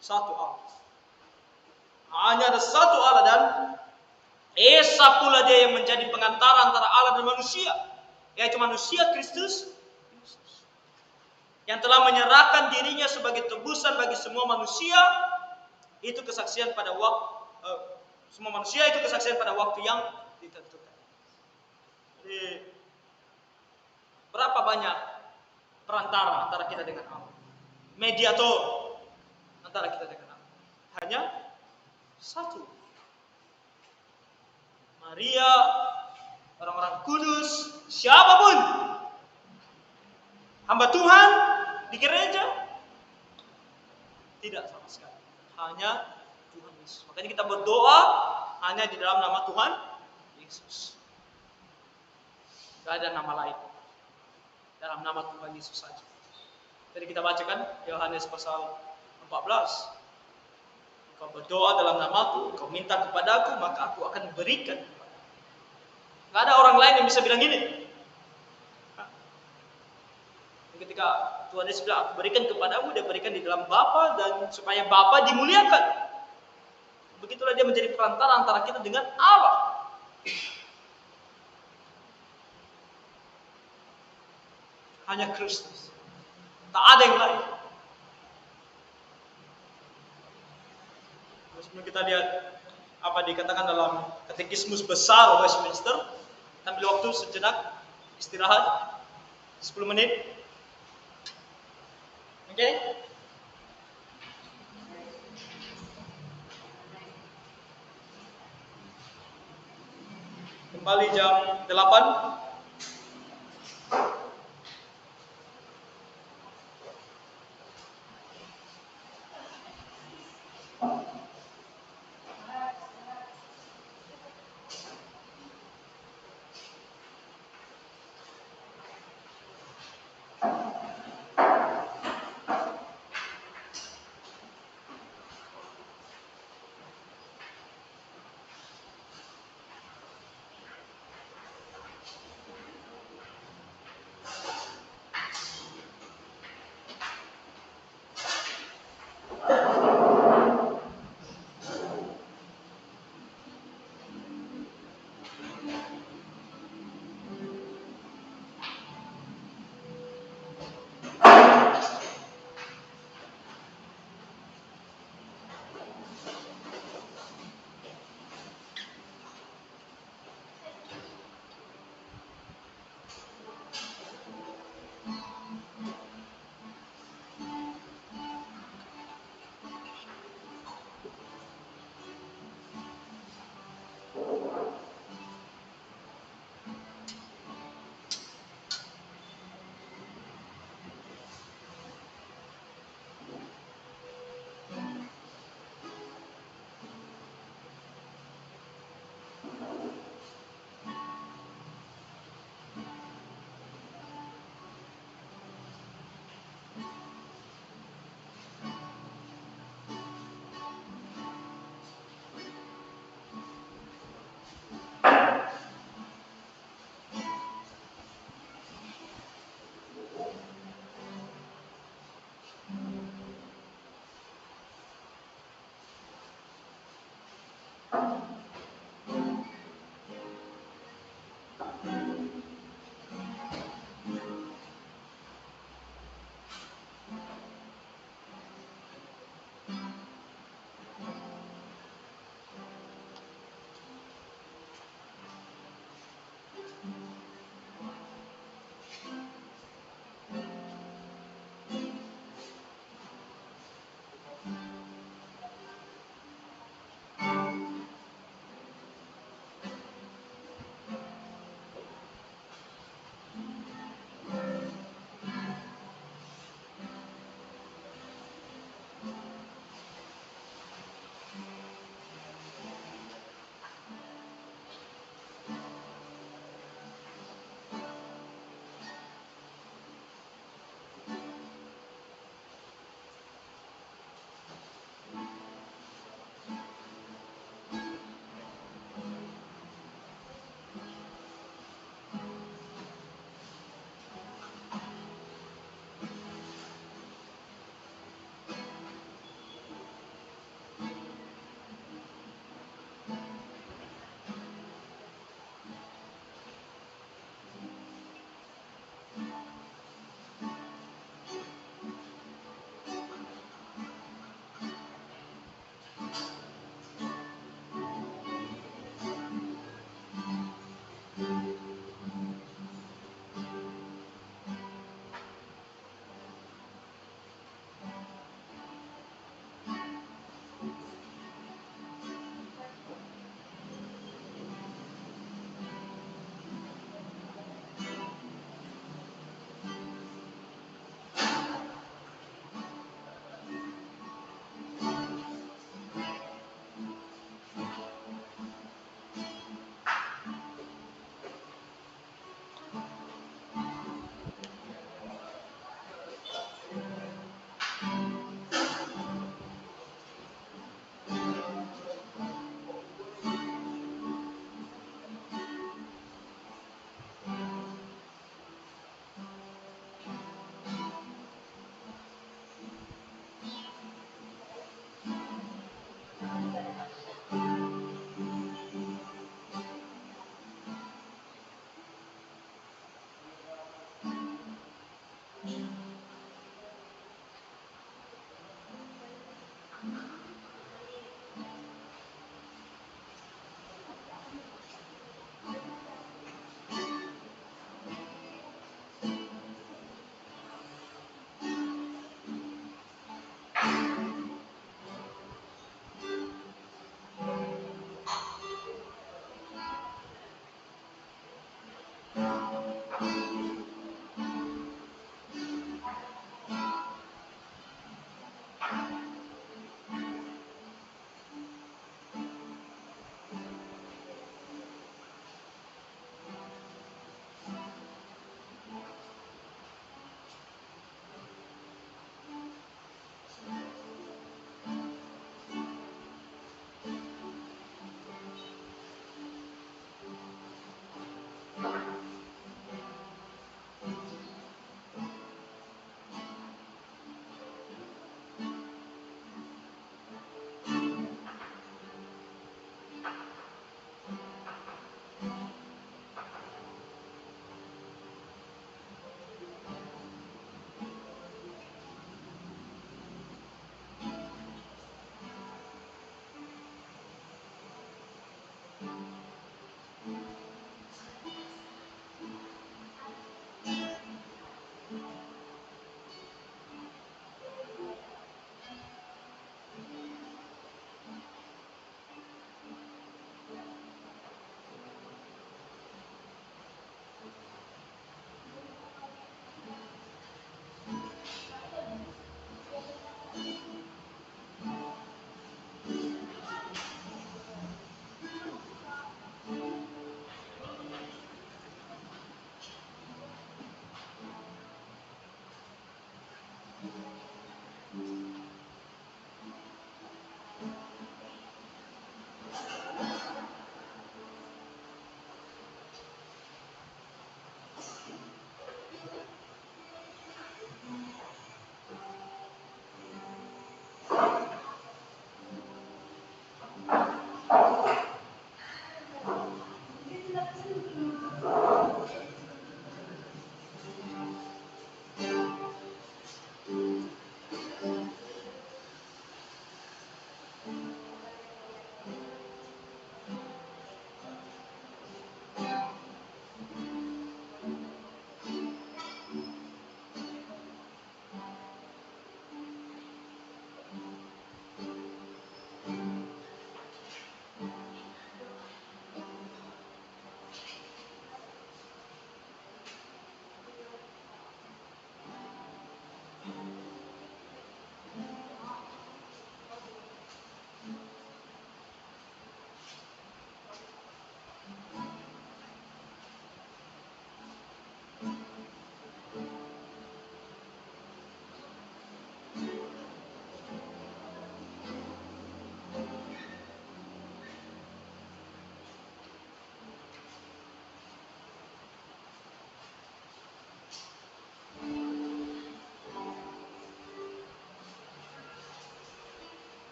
A: satu Allah. Hanya ada satu Allah, dan Esa pula dia yang menjadi pengantara antara Allah dan manusia, yaitu manusia Kristus yang telah menyerahkan dirinya sebagai tebusan bagi semua manusia. Itu kesaksian pada waktu semua manusia itu kesaksian pada waktu yang ditentukan. Jadi, berapa banyak perantara antara kita dengan Allah? Mediator antara kita dengan Allah hanya satu. Maria, orang-orang kudus, siapapun, hamba Tuhan di gereja, tidak sama sekali. Hanya Tuhan Yesus. Makanya kita berdoa hanya di dalam nama Tuhan Yesus. Tidak ada nama lain. Dalam nama Tuhan Yesus saja. Jadi kita bacakan Yohanes pasal 14. Engkau berdoa dalam namaku, engkau minta kepadaku, maka aku akan berikan. Tidak ada orang lain yang bisa bilang gini. Ketika Tuhan Yesus bilang, aku berikan kepadamu, dia berikan di dalam Bapa, dan supaya Bapa dimuliakan. Begitulah dia menjadi perantara antara kita dengan Allah. Hanya Kristus. Tak ada yang lain. Sebelum kita lihat apa dikatakan dalam katekismus besar Westminster, ambil waktu sejenak, istirahat 10 menit. Oke? Kembali jam 8.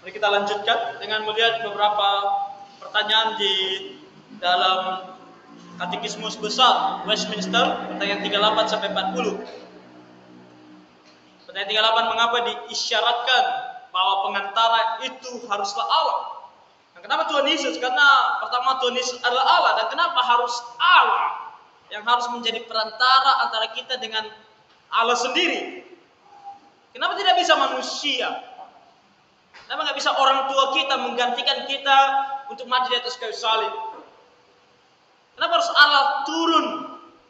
A: Mari kita lanjutkan dengan melihat beberapa pertanyaan di dalam Katekismus Besar Westminster, pertanyaan 38 sampai 40. Pertanyaan 38, mengapa diisyaratkan bahwa pengantara itu haruslah Allah? Dan kenapa Tuhan Yesus? Karena pertama Tuhan Yesus adalah Allah. Dan kenapa harus Allah yang harus menjadi perantara antara kita dengan Allah sendiri? Kenapa tidak bisa manusia? Kenapa nggak bisa orang tua kita menggantikan kita untuk mati di atas kayu salib? Kenapa harus Allah turun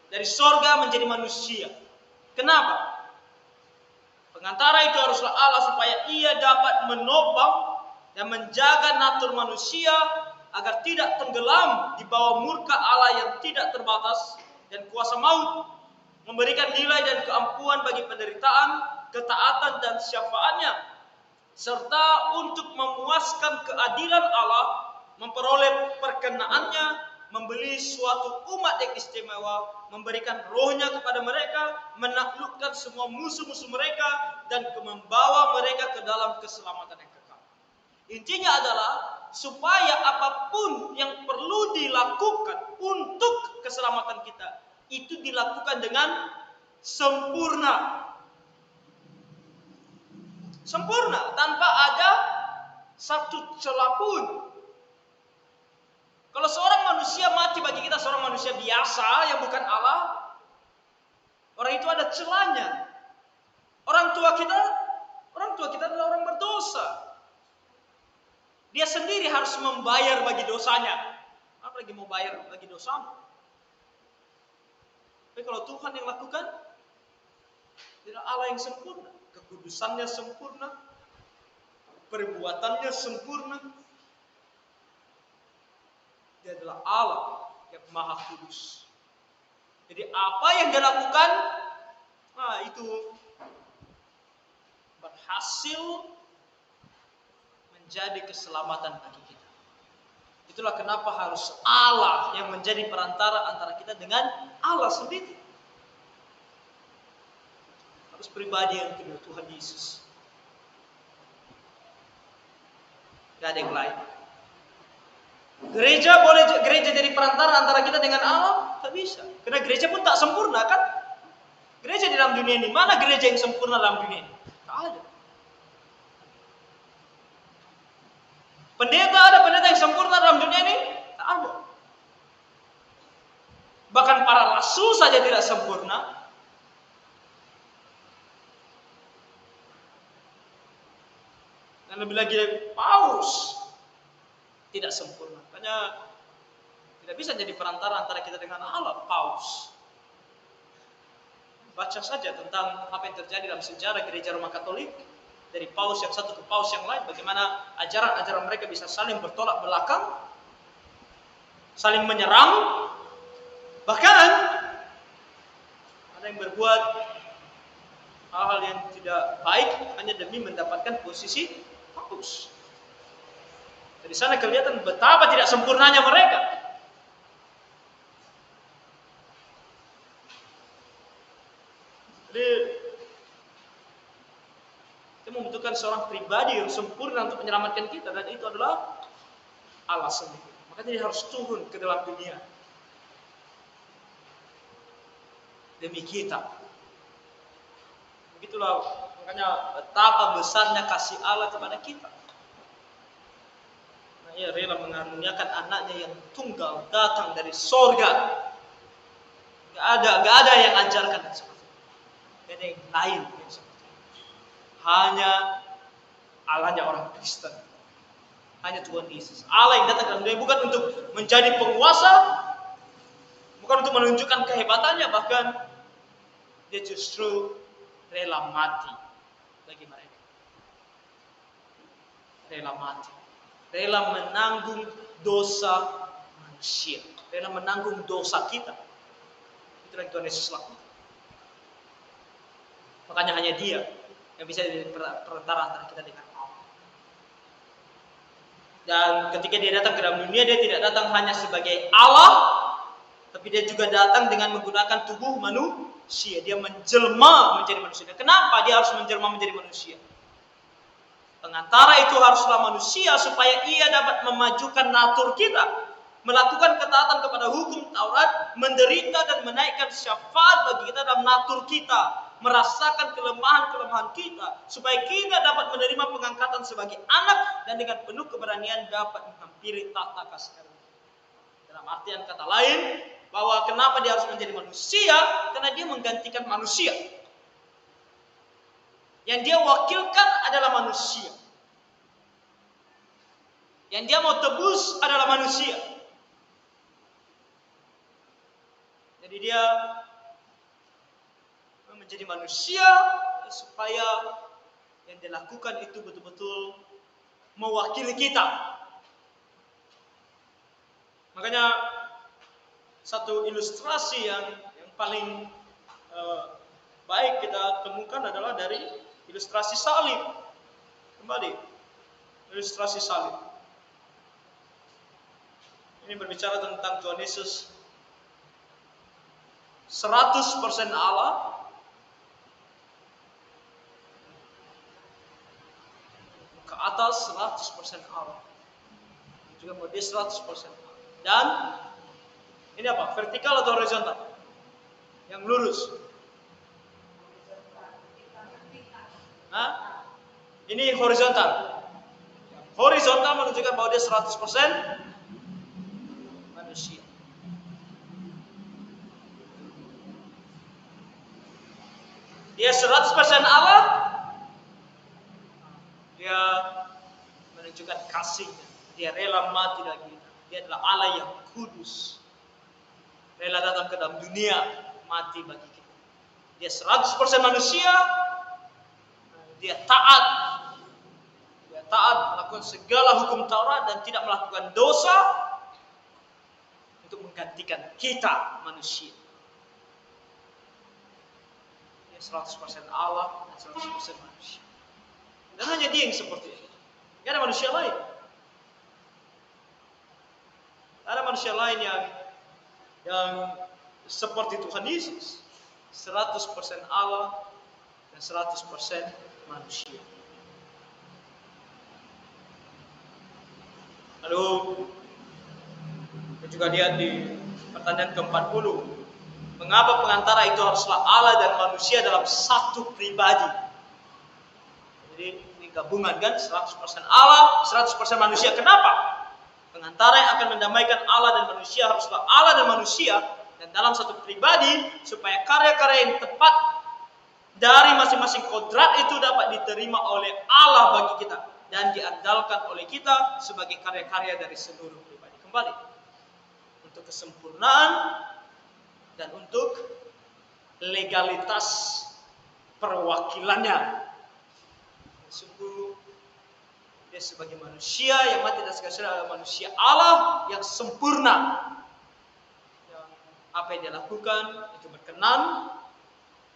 A: dari sorga menjadi manusia? Kenapa? Pengantara itu haruslah Allah supaya ia dapat menopang dan menjaga natur manusia agar tidak tenggelam di bawah murka Allah yang tidak terbatas dan kuasa maut, memberikan nilai dan keampuhan bagi penderitaan, ketaatan dan syafaatnya, serta untuk memuaskan keadilan Allah, memperoleh perkenaannya, membeli suatu umat yang istimewa, memberikan rohnya kepada mereka, menaklukkan semua musuh-musuh mereka, dan membawa mereka ke dalam keselamatan yang kekal. Intinya adalah supaya apapun yang perlu dilakukan untuk keselamatan kita, itu dilakukan dengan sempurna. Sempurna, tanpa ada satu celah pun. Kalau seorang manusia mati bagi kita, seorang manusia biasa yang bukan Allah, orang itu ada celahnya. Orang tua kita adalah orang berdosa. Dia sendiri harus membayar bagi dosanya. Apa lagi mau bayar bagi dosamu? Tapi kalau Tuhan yang lakukan, tidak Allah yang sempurna. Kekudusannya sempurna, perbuatannya sempurna. Dia adalah Allah yang maha kudus. Jadi apa yang dia lakukan, itu berhasil menjadi keselamatan bagi kita. Itulah kenapa harus Allah yang menjadi perantara antara kita dengan Allah sendiri. Harus pribadi yang kedua, Tuhan Yesus. Gak ada yang lain. Gereja jadi perantara antara kita dengan Allah? Tak bisa. Karena gereja pun tak sempurna kan? Gereja di dalam dunia ini, mana gereja yang sempurna dalam dunia ini? Tak ada. Ada pendeta yang sempurna dalam dunia ini? Tak ada. Bahkan para rasul saja tidak sempurna. Dan lebih lagi Paus tidak sempurna. Makanya tidak bisa jadi perantara antara kita dengan Allah, Paus. Baca saja tentang apa yang terjadi dalam sejarah gereja Roma Katolik. Dari Paus yang satu ke Paus yang lain. Bagaimana ajaran-ajaran mereka bisa saling bertolak belakang. Saling menyerang. Bahkan ada yang berbuat hal-hal yang tidak baik hanya demi mendapatkan posisi Paus. Dari sana kelihatan betapa tidak sempurnanya mereka. Jadi kita membutuhkan seorang pribadi yang sempurna untuk menyelamatkan kita, dan itu adalah Allah sendiri. Maka dia harus turun ke dalam dunia demi kita. Begitulah makanya betapa besarnya kasih Allah kepada kita. Ia rela mengaruniakan anaknya yang tunggal datang dari sorga. Gak ada yang ajarkan seperti itu. Gak ada yang lain yang seperti itu. Hanya Allahnya orang Kristen. Hanya Tuhan Yesus. Allah yang datang dalam dunia bukan untuk menjadi penguasa, bukan untuk menunjukkan kehebatannya, bahkan dia justru rela mati bagi mereka. Rela mati. Rela menanggung dosa manusia. Rela menanggung dosa kita. Itulah yang Tuhan Yesus lakukan. Makanya hanya dia yang bisa jadi perantara antara kita dengan Allah. Dan ketika dia datang ke dalam dunia, dia tidak datang hanya sebagai Allah, tapi dia juga datang dengan menggunakan tubuh manusia. Dia menjelma menjadi manusia. Kenapa dia harus menjelma menjadi manusia? Pengantara itu haruslah manusia supaya ia dapat memajukan natur kita, melakukan ketaatan kepada hukum Taurat, menderita dan menaikkan syafaat bagi kita dalam natur kita, merasakan kelemahan-kelemahan kita, supaya kita dapat menerima pengangkatan sebagai anak dan dengan penuh keberanian dapat menghampiri tahta kasih karunia. Dalam artian kata lain, bahwa kenapa dia harus menjadi manusia? Karena dia menggantikan manusia. Yang dia wakilkan adalah manusia. Yang dia mau tebus adalah manusia. Jadi dia menjadi manusia supaya yang dilakukan itu betul-betul mewakili kita. Makanya satu ilustrasi yang paling baik kita temukan adalah dari ilustrasi salib. Kembali, ilustrasi salib. Ini berbicara tentang Tuhan Yesus 100% Allah, ke atas 100% Allah. Juga bahwa dia 100% Allah. Dan ini apa? Vertikal atau horizontal? Yang lurus. Hah? Ini horizontal. Horizontal menunjukkan bahwa dia 100% manusia. Dia 100% Allah. Dia menunjukkan kasihnya. Dia rela mati lagi. Dia adalah Allah yang kudus. Rela datang ke dalam dunia mati bagi kita. Dia 100% manusia. Dia taat. Dia taat melakukan segala hukum Taurat dan tidak melakukan dosa untuk menggantikan kita manusia. Dia 100% Allah dan 100% manusia. Dan hanya dia yang seperti itu. Tidak ada manusia lain. Ada manusia lain yang seperti Tuhan Yesus, 100% Allah dan 100% manusia. Lalu kita juga lihat di pertanyaan ke-40, mengapa pengantara itu haruslah Allah dan manusia dalam satu pribadi? Jadi ini gabungan kan, 100% Allah, 100% manusia. Kenapa? Pengantara yang akan mendamaikan Allah dan manusia haruslah Allah dan manusia dan dalam satu pribadi, supaya karya-karya yang tepat dari masing-masing kodrat itu dapat diterima oleh Allah bagi kita dan diandalkan oleh kita sebagai karya-karya dari seluruh pribadi. Kembali, untuk kesempurnaan dan untuk legalitas perwakilannya. Sungguh dia sebagai manusia yang mati dan segala adalah manusia Allah yang sempurna. Yang apa yang dia lakukan itu berkenan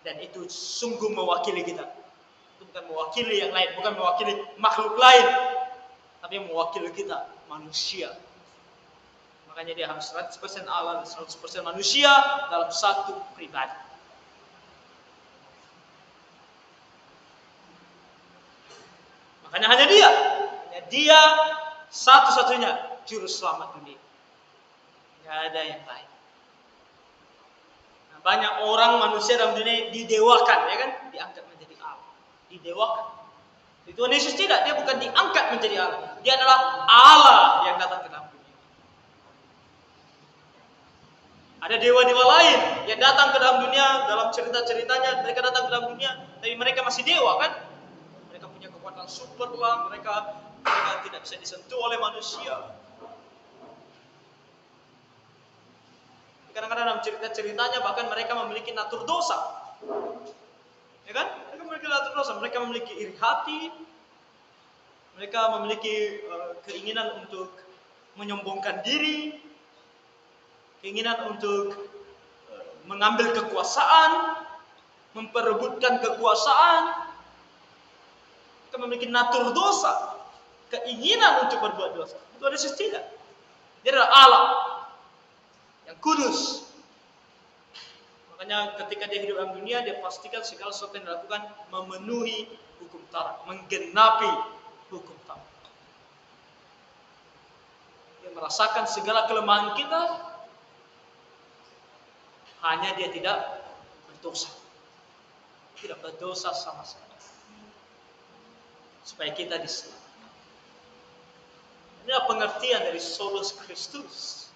A: dan itu sungguh mewakili kita. Itu bukan mewakili yang lain, bukan mewakili makhluk lain, tapi mewakili kita manusia. Makanya dia harus 100% Allah dan 100% manusia dalam satu pribadi. Makanya hanya dia satu-satunya juru selamat dunia. Tidak ada yang lain. Nah, banyak orang manusia dalam dunia didewakan, ya kan? Diangkat menjadi Allah. Didewakan. Tuhan Yesus tidak, dia bukan diangkat menjadi Allah. Dia adalah Allah yang datang ke dalam dunia. Ada dewa-dewa lain yang datang ke dalam dunia, dalam cerita-ceritanya mereka datang ke dalam dunia, tapi mereka masih dewa kan? Mereka punya kekuatan super lah, mereka tidak bisa disentuh oleh manusia. Kadang-kadang dalam cerita-ceritanya bahkan mereka memiliki natur dosa. Ya kan? Mereka memiliki natur dosa, mereka memiliki iri hati. Mereka memiliki keinginan untuk menyombongkan diri. Keinginan untuk mengambil kekuasaan, memperebutkan kekuasaan. Mereka memiliki natur dosa. Keinginan untuk berbuat dosa. Itu ada tidak. Dia adalah Allah yang kudus. Makanya ketika dia hidup dalam dunia, dia pastikan segala sesuatu yang dilakukan memenuhi hukum Taurat, menggenapi hukum Taurat. Dia merasakan segala kelemahan kita, hanya dia tidak berdosa. Tidak berdosa sama sekali. Supaya kita diselamatkan. Inilah pengertian dari Solus Christus.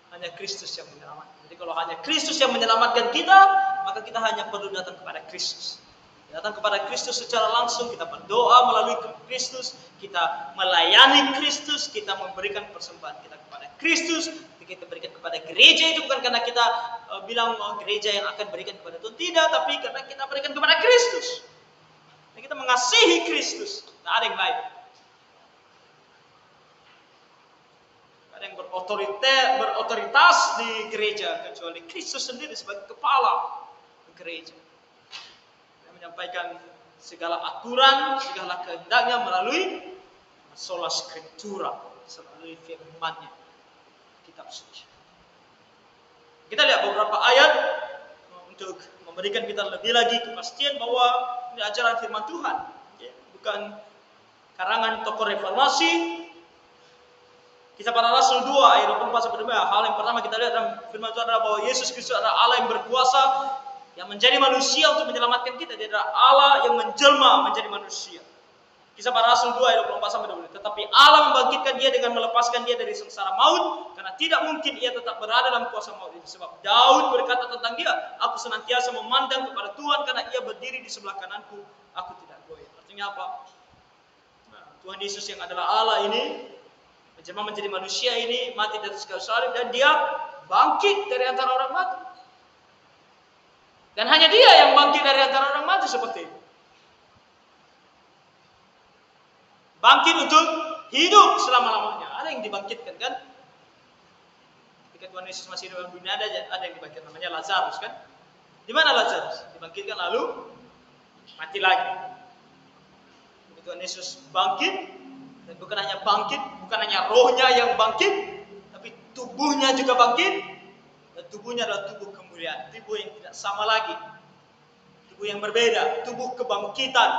A: Hanya Kristus yang menyelamatkan. Jadi kalau hanya Kristus yang menyelamatkan kita, maka kita hanya perlu datang kepada Kristus. Datang kepada Kristus secara langsung, kita berdoa melalui Kristus, kita melayani Kristus, kita memberikan persembahan kita kepada Kristus, kita berikan kepada gereja. Itu bukan karena kita bilang gereja yang akan berikan kepada Tuhan, tidak, tapi karena kita berikan kepada Kristus. Dan kita mengasihi Kristus, tidak ada yang lain. Ada yang berotoritas di gereja kecuali Kristus sendiri sebagai kepala gereja. Dia menyampaikan segala aturan, segala kehendaknya melalui sola scriptura, melalui firman-Nya, kitab suci. Kita lihat beberapa ayat untuk memberikan kita lebih lagi kepastian bahwa ini ajaran firman Tuhan, bukan karangan tokoh reformasi. Kisah Para Rasul 2 ayat 24-25. Hal yang pertama kita lihat dalam firman Tuhan adalah bahwa Yesus Kristus adalah Allah yang berkuasa, yang menjadi manusia untuk menyelamatkan kita. Dia adalah Allah yang menjelma menjadi manusia. Kisah Para Rasul 2 ayat 24-25. Tetapi Allah membangkitkan dia dengan melepaskan dia dari sengsara maut, karena tidak mungkin ia tetap berada dalam kuasa maut itu. Sebab Daud berkata tentang dia, aku senantiasa memandang kepada Tuhan, karena ia berdiri di sebelah kananku, aku tidak goyah. Artinya apa? Nah, Tuhan Yesus yang adalah Allah ini menjelma menjadi manusia ini, mati di atas kayu salib, dan dia bangkit dari antara orang mati. Dan hanya dia yang bangkit dari antara orang mati seperti itu. Bangkit untuk hidup selama-lamanya. Ada yang dibangkitkan kan? Ketika Tuhan Yesus masih dalam dunia ada yang dibangkitkan, namanya Lazarus kan? Di mana Lazarus? Dibangkitkan lalu mati lagi. Tuhan Yesus bangkit. Dan bukan hanya bangkit, bukan hanya rohnya yang bangkit, tapi tubuhnya juga bangkit. Dan tubuhnya adalah tubuh kemuliaan, tubuh yang tidak sama lagi, tubuh yang berbeda, tubuh kebangkitan,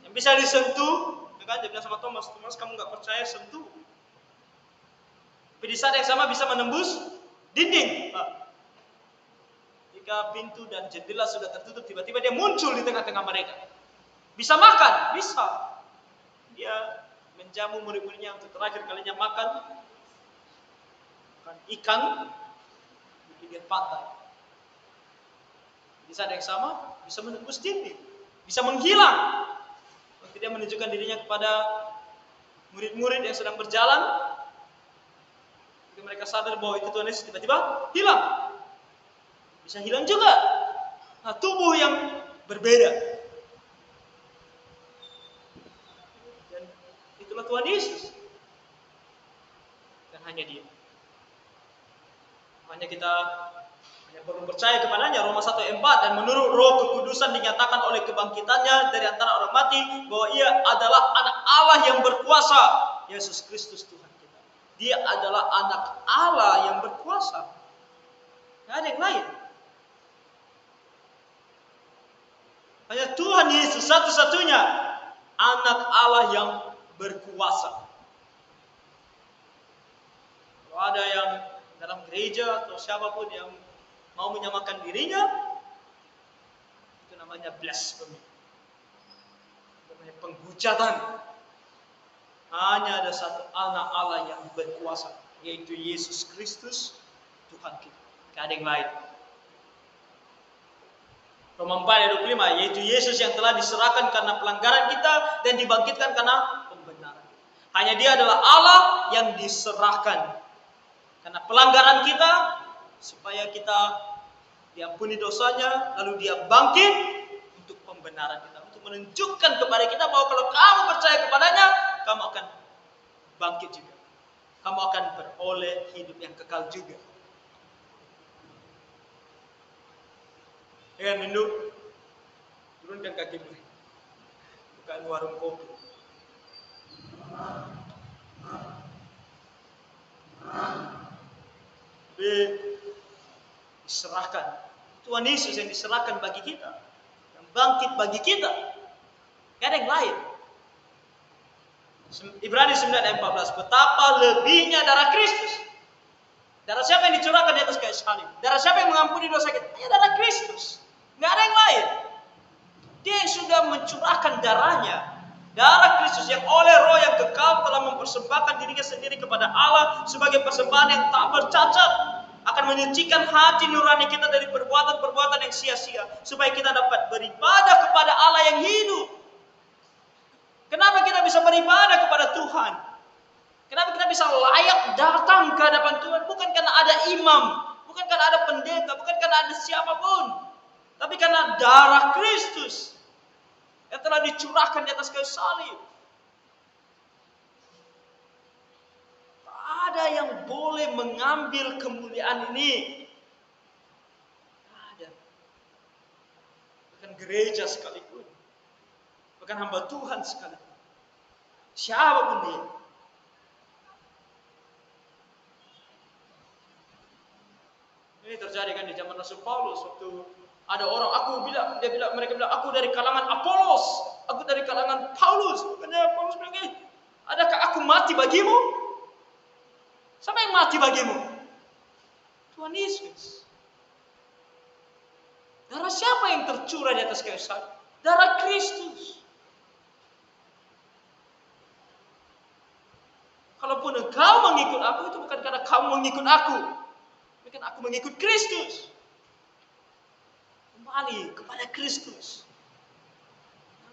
A: yang bisa disentuh. Kan dia bilang sama Thomas, kamu nggak percaya, sentuh. Tapi di saat yang sama bisa menembus dinding. Jika pintu dan jendela sudah tertutup, tiba-tiba dia muncul di tengah-tengah mereka. Bisa makan, bisa. Dia menjamu murid-muridnya untuk terakhir kalinya makan ikan di pinggir pantai. Di saat yang sama bisa menembus dinding, bisa menghilang. Waktu dia menunjukkan dirinya kepada murid-murid yang sedang berjalan, ketika mereka sadar bahwa itu Tuhan Yesus, tiba-tiba hilang. Bisa hilang juga. Nah, tubuh yang berbeda. Itulah Tuhan Yesus. Dan hanya dia. Hanya kita perlu percaya kepadanya. Roma 1 ayat 4. Dan menurut Roh Kekudusan dinyatakan oleh kebangkitannya dari antara orang mati, bahwa ia adalah anak Allah yang berkuasa. Yesus Kristus Tuhan kita. Dia adalah anak Allah yang berkuasa. Tidak ada yang lain. Hanya Tuhan Yesus satu-satunya anak Allah yang berkuasa. Kalau ada yang dalam gereja atau siapapun yang mau menyamakan dirinya, itu namanya blasphemy. Itu namanya penghujatan. Hanya ada satu anak Allah yang berkuasa, yaitu Yesus Kristus Tuhan kita. Tidak ada yang lain. Roma 4 ayat 25, yaitu Yesus yang telah diserahkan karena pelanggaran kita dan dibangkitkan karena pembenaran. Hanya dia adalah Allah yang diserahkan karena pelanggaran kita, supaya kita diampuni dosanya, lalu dia bangkit untuk pembenaran kita, untuk menunjukkan kepada kita bahwa kalau kamu percaya kepadanya, kamu akan bangkit juga. Kamu akan beroleh hidup yang kekal juga. Dengan minum, turunkan kakimu, bukan warung kopi. Diserahkan. Tuhan Yesus yang diserahkan bagi kita, yang bangkit bagi kita. Gak ada yang lain. Ibrani 9 ayat 14. Betapa lebihnya darah Kristus. Darah siapa yang dicurahkan di atas kayu salib? Darah siapa yang mengampuni dosa kita? Ya darah Kristus. Gak ada yang lain. Dia yang sudah mencurahkan darahnya. Darah Kristus yang oleh Roh yang kekal telah mempersembahkan dirinya sendiri kepada Allah sebagai persembahan yang tak bercacat, akan menyucikan hati nurani kita dari perbuatan-perbuatan yang sia-sia, supaya kita dapat beribadah kepada Allah yang hidup. Kenapa kita bisa beribadah kepada Tuhan? Kenapa kita bisa layak datang ke hadapan Tuhan? Bukan karena ada imam, bukan karena ada pendeta, bukan karena ada siapapun, tapi karena darah Kristus yang telah dicurahkan di atas kayu salib. Tak ada yang boleh mengambil kemuliaan ini. Tak ada. Bahkan gereja sekalipun, bahkan hamba Tuhan sekalipun, siapapun dia. Ini terjadi kan di zaman Rasul Paulus, waktu ada orang, mereka bilang, aku dari kalangan Apolos, aku dari kalangan Paulus. Makanya Paulus bilang, adakah aku mati bagimu? Siapa yang mati bagimu? Tuhan Yesus. Darah siapa yang tercurah di atas kayu salib? Darah Kristus. Kalaupun engkau mengikut aku, itu bukan karena kamu mengikut aku, bukan aku mengikut Kristus. Kembali kepada Kristus,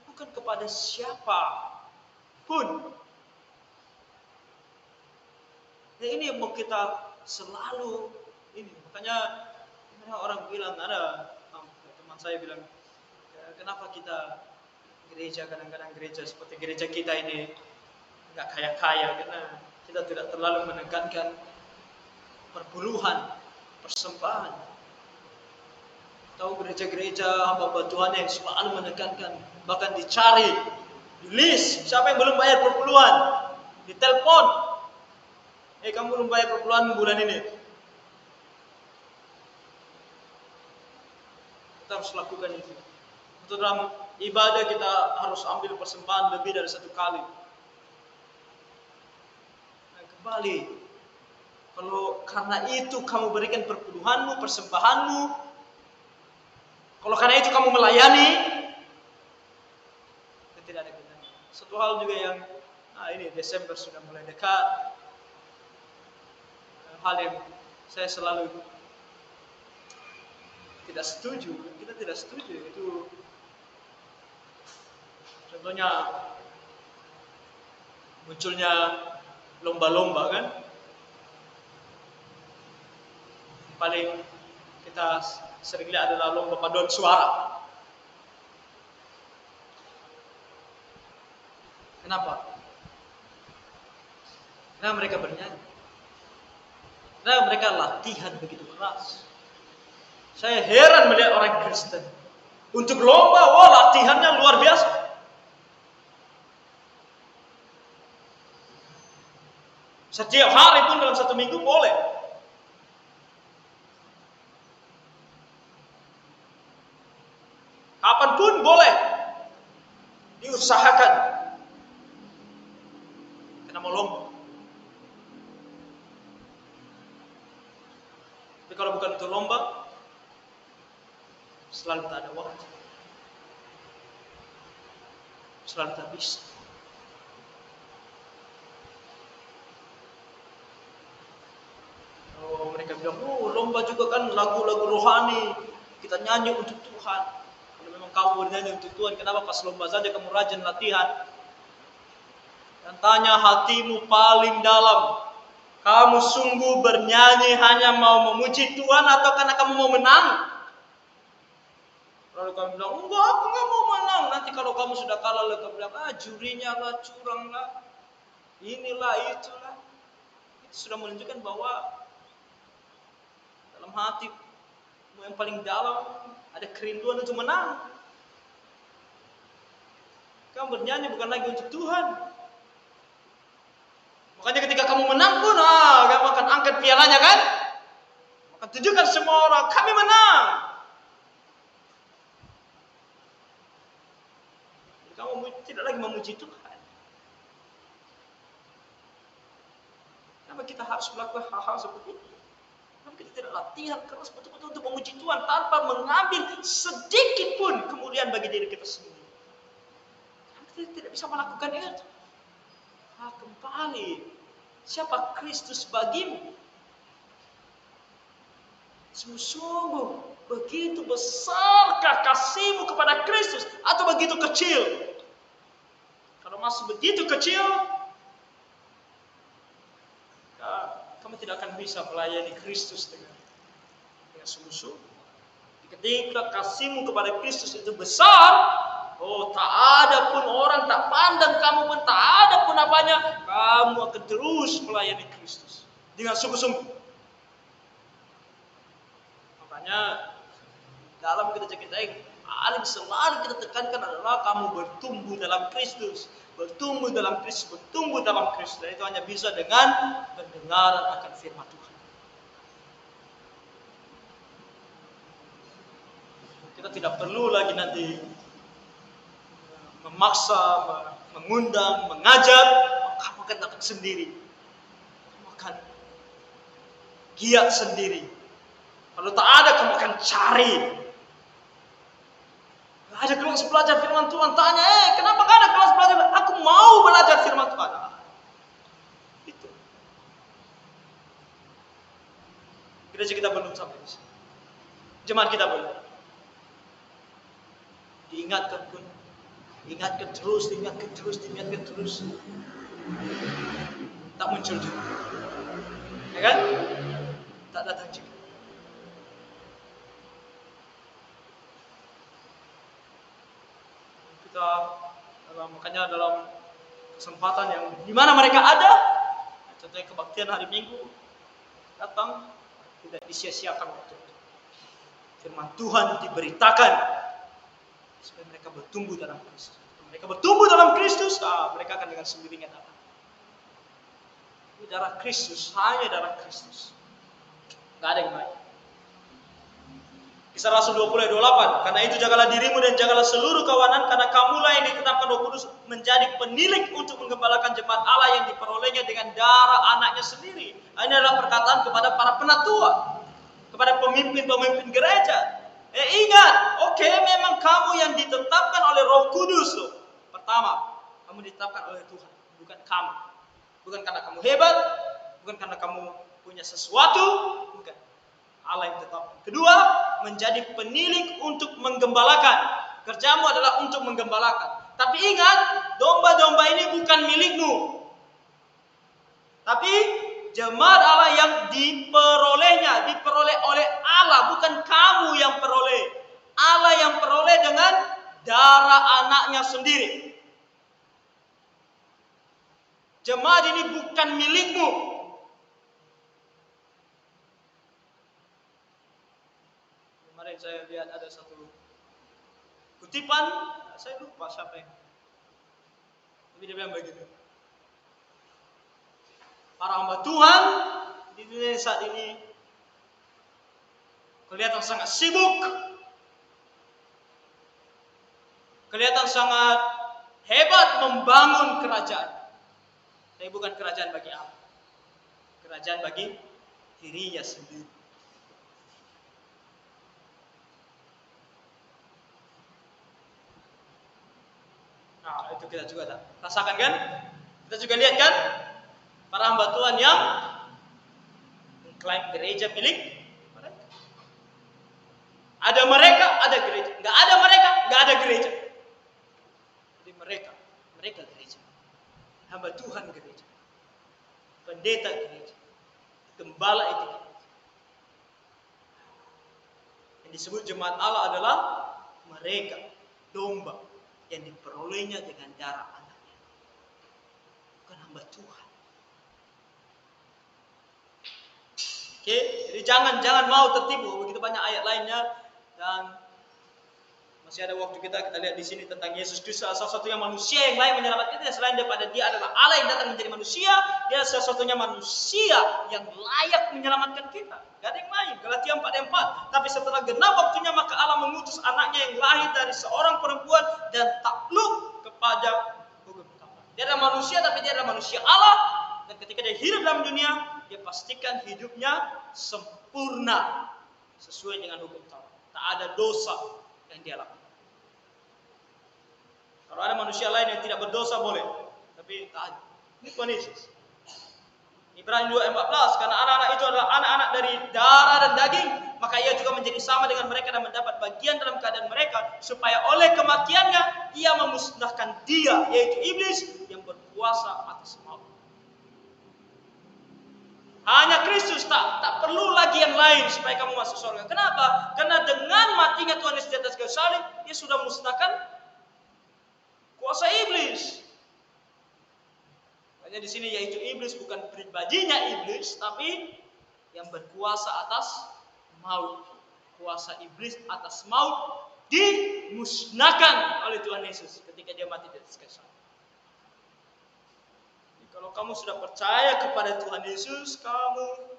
A: bukan kepada siapa pun. Nah, ini yang mau kita selalu ini. Makanya orang bilang, ada teman saya bilang, kenapa kita gereja, kadang-kadang gereja seperti gereja kita ini nggak kaya-kaya, karena kita tidak terlalu menekankan perpuluhan, persembahan. Tahu gereja-gereja hamba Tuhan yang selalu menekankan, bahkan dicari, di list siapa yang belum bayar perpuluhan, ditelepon, kamu belum bayar perpuluhan bulan ini. Kita harus lakukan itu. Untuk dalam ibadah kita harus ambil persembahan lebih dari satu kali. Nah, kembali, kalau karena itu kamu berikan perpuluhanmu, persembahanmu, kalau karena itu kamu melayani, tidak ada gunanya. Satu hal juga yang, ini Desember sudah mulai dekat. Hal yang saya selalu tidak setuju, kita tidak setuju, itu contohnya munculnya lomba-lomba kan. Paling kita sering lihat adalah lomba paduan suara. Kenapa? Karena mereka bernyanyi. Karena mereka latihan begitu keras. Saya heran melihat orang Kristen. Untuk lomba, latihannya luar biasa. Setiap hari pun dalam satu minggu boleh. Kapanpun boleh diusahakan, karena mau lomba. Tapi kalau bukan untuk lomba, selalu tak ada waktu, selalu tak bisa. Mereka bilang, lomba juga kan lagu-lagu rohani, kita nyanyi untuk Tuhan. Kalau memang kamu bernyanyi untuk Tuhan, kenapa pas lomba saja kamu rajin latihan? Dan tanya hatimu paling dalam, kamu sungguh bernyanyi hanya mau memuji Tuhan atau karena kamu mau menang? Lalu kamu bilang, enggak, aku enggak mau menang. Nanti kalau kamu sudah kalah, lalu kamu bilang, jurinya lah, curang lah, inilah, itulah. Itu sudah menunjukkan bahwa dalam hati yang paling dalam ada kerinduan untuk menang. Kamu bernyanyi bukan lagi untuk Tuhan. Makanya ketika kamu menang pun, kamu akan angkat pialanya kan? Akan tunjukkan semua orang, kami menang. Kamu tidak lagi memuji Tuhan. Kenapa kita harus melakukan hal-hal seperti ini? Kenapa kita tidak latihan keras betul-betul untuk memuji Tuhan tanpa mengambil sedikit pun kemuliaan bagi diri kita sendiri? Kenapa kita tidak bisa melakukan itu? Kembali, siapa Kristus bagimu? Sungguh-sungguh begitu besarkah kasihmu kepada Kristus atau begitu kecil? Kalau masih begitu kecil, kamu tidak akan bisa melayani Kristus dengan sungguh-sungguh. Ketika kasihmu kepada Kristus itu besar, tak ada pun orang tak pandang kamu pun, tak ada pun apanya, kamu akan terus melayani Kristus dengan sungguh-sungguh. Makanya dalam gereja kita yang paling selalu kita tekankan adalah kamu bertumbuh dalam Kristus, bertumbuh dalam Kristus, bertumbuh dalam Kristus. Dan itu hanya bisa dengan pendengaran akan firman Tuhan. Kita tidak perlu lagi nanti memaksa, mengundang, mengajak. Kamu akan datang sendiri, kamu akan giat sendiri. Kalau tak ada, kamu akan cari. Gak ada kelas belajar firman Tuhan, tanya, kenapa gak ada kelas belajar? Aku mau belajar firman Tuhan. Itu. Gereja kita belum sampai di sini. Jemaat kita belum. Diingatkan pun, diingatkan terus. Tak muncul juga. Ya kan? Tak datang juga. Makanya dalam kesempatan yang dimana mereka ada, contohnya kebaktian hari Minggu, datang tidak disia-siakan waktu itu. Firman Tuhan diberitakan supaya mereka bertumbuh dalam Kristus. Mereka bertumbuh dalam Kristus, mereka akan dengan sendirinya datang. Ini darah Kristus, hanya darah Kristus. Gak ada yang lain. Kisah Rasul 20 ayat 28. Karena itu jagalah dirimu dan jagalah seluruh kawanan, karena kamulah yang ditetapkan Roh Kudus menjadi penilik untuk menggembalakan jemaat Allah yang diperolehnya dengan darah anaknya sendiri. Ini adalah perkataan kepada para penatua, kepada pemimpin-pemimpin gereja. Ingat, memang kamu yang ditetapkan oleh Roh Kudus. Pertama, kamu ditetapkan oleh Tuhan, bukan kamu. Bukan karena kamu hebat, bukan karena kamu punya sesuatu, bukan. Allah yang tetap. Kedua, menjadi penilik untuk menggembalakan. Kerjamu adalah untuk menggembalakan. Tapi ingat, domba-domba ini bukan milikmu. Tapi jemaat Allah yang diperolehnya, diperoleh oleh Allah, bukan kamu yang peroleh. Allah yang peroleh dengan darah anaknya sendiri. Jemaat ini bukan milikmu. Kemarin saya lihat ada satu kutipan, saya lupa siapa yang. Tapi dia bilang begitu. Para hamba Tuhan di dunia saat ini kelihatan sangat sibuk, kelihatan sangat hebat membangun kerajaan. Tapi bukan kerajaan bagi Allah, kerajaan bagi dirinya sendiri. Nah, itu kita juga rasakan kan? Kita juga lihat kan? Para hamba Tuhan yang mengklaim gereja milik mereka. Ada mereka, ada gereja. Nggak ada mereka, nggak ada gereja. Jadi mereka gereja. Hamba Tuhan gereja. Pendeta gereja. Gembala itu gereja. Yang disebut jemaat Allah adalah mereka, domba yang diperolehnya dengan darah anaknya. Bukan hamba Tuhan. Jadi jangan mau tertipu. Begitu banyak ayat lainnya, dan masih ada waktu kita lihat di sini tentang Yesus Kristus, salah satunya manusia yang lain menyelamatkan kita selain daripada Dia adalah Allah yang datang menjadi manusia. Dia salah satunya manusia yang layak menyelamatkan kita. Gak ada yang lain. Galatia 4:4. Tapi setelah genap waktunya, maka Allah mengutus anaknya yang lahir dari seorang perempuan dan takluk kepada hukum Taurat. Dia adalah manusia, tapi dia adalah manusia Allah. Dan ketika dia hidup dalam dunia, dia pastikan hidupnya sempurna sesuai dengan hukum Taurat. Tak ada dosa yang dia lakukan. Kalau ada manusia lain yang tidak berdosa boleh, tapi tak ada. Ini Tuhan Yesus. Ibrani 2:14, karena anak-anak itu adalah anak-anak dari darah dan daging, maka ia juga menjadi sama dengan mereka dan mendapat bagian dalam keadaan mereka, supaya oleh kematiannya ia memusnahkan dia, yaitu iblis yang berkuasa atas maut. Hanya Kristus, tak perlu lagi yang lain supaya kamu masuk surga. Kenapa? Karena dengan matinya Tuhan Yesus di atas kayu salib, dia sudah musnahkan kuasa iblis. Hanya di sini yaitu iblis, bukan pribadinya iblis, tapi yang berkuasa atas maut. Kuasa iblis atas maut dimusnahkan oleh Tuhan Yesus ketika dia mati di atas kayu salib. Kalau kamu sudah percaya kepada Tuhan Yesus, kamu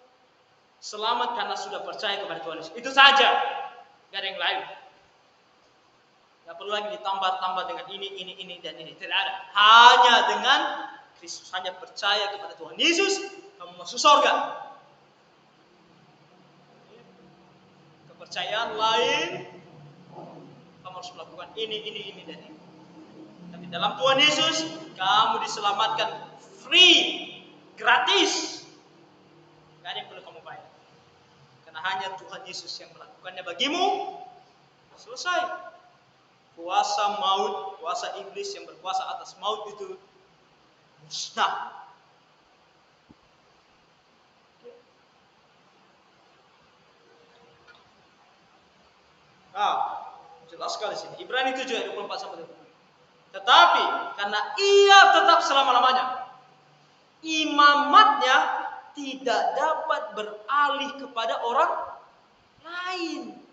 A: selamat karena sudah percaya kepada Tuhan Yesus. Itu saja, gak ada yang lain. Gak perlu lagi ditambah-tambah dengan ini dan ini. Tidak ada. Hanya dengan Kristus, hanya percaya kepada Tuhan Yesus, kamu masuk surga. Kepercayaan lain, kamu harus melakukan ini dan ini. Tapi dalam Tuhan Yesus, kamu diselamatkan free, gratis. Gak ada yang perlu kamu bayar. Karena hanya Tuhan Yesus yang melakukannya bagimu. Selesai. Kuasa maut, kuasa iblis yang berkuasa atas maut itu musnah. Nah, jelas sekali sini. Ibrani 7 ayat 24 sampai 25. Tetapi karena ia tetap selama-lamanya, imamatnya tidak dapat beralih kepada orang lain.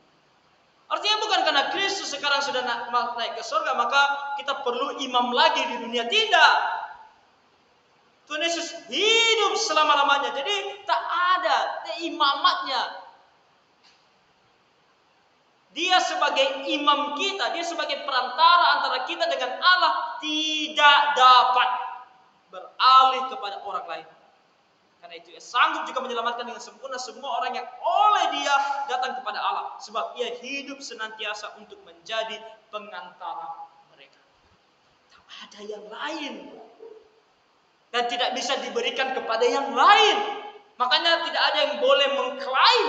A: Artinya bukan karena Kristus sekarang sudah naik ke surga maka kita perlu imam lagi di dunia. Tidak. Tuhan Yesus hidup selama-lamanya. Jadi tak ada imamatnya. Dia sebagai imam kita, dia sebagai perantara antara kita dengan Allah, tidak dapat beralih kepada orang lain. Karena itu ia sanggup juga menyelamatkan dengan sempurna semua orang yang oleh dia datang kepada Allah. Sebab ia hidup senantiasa untuk menjadi pengantara mereka. Tak ada yang lain. Dan tidak bisa diberikan kepada yang lain. Makanya tidak ada yang boleh mengklaim.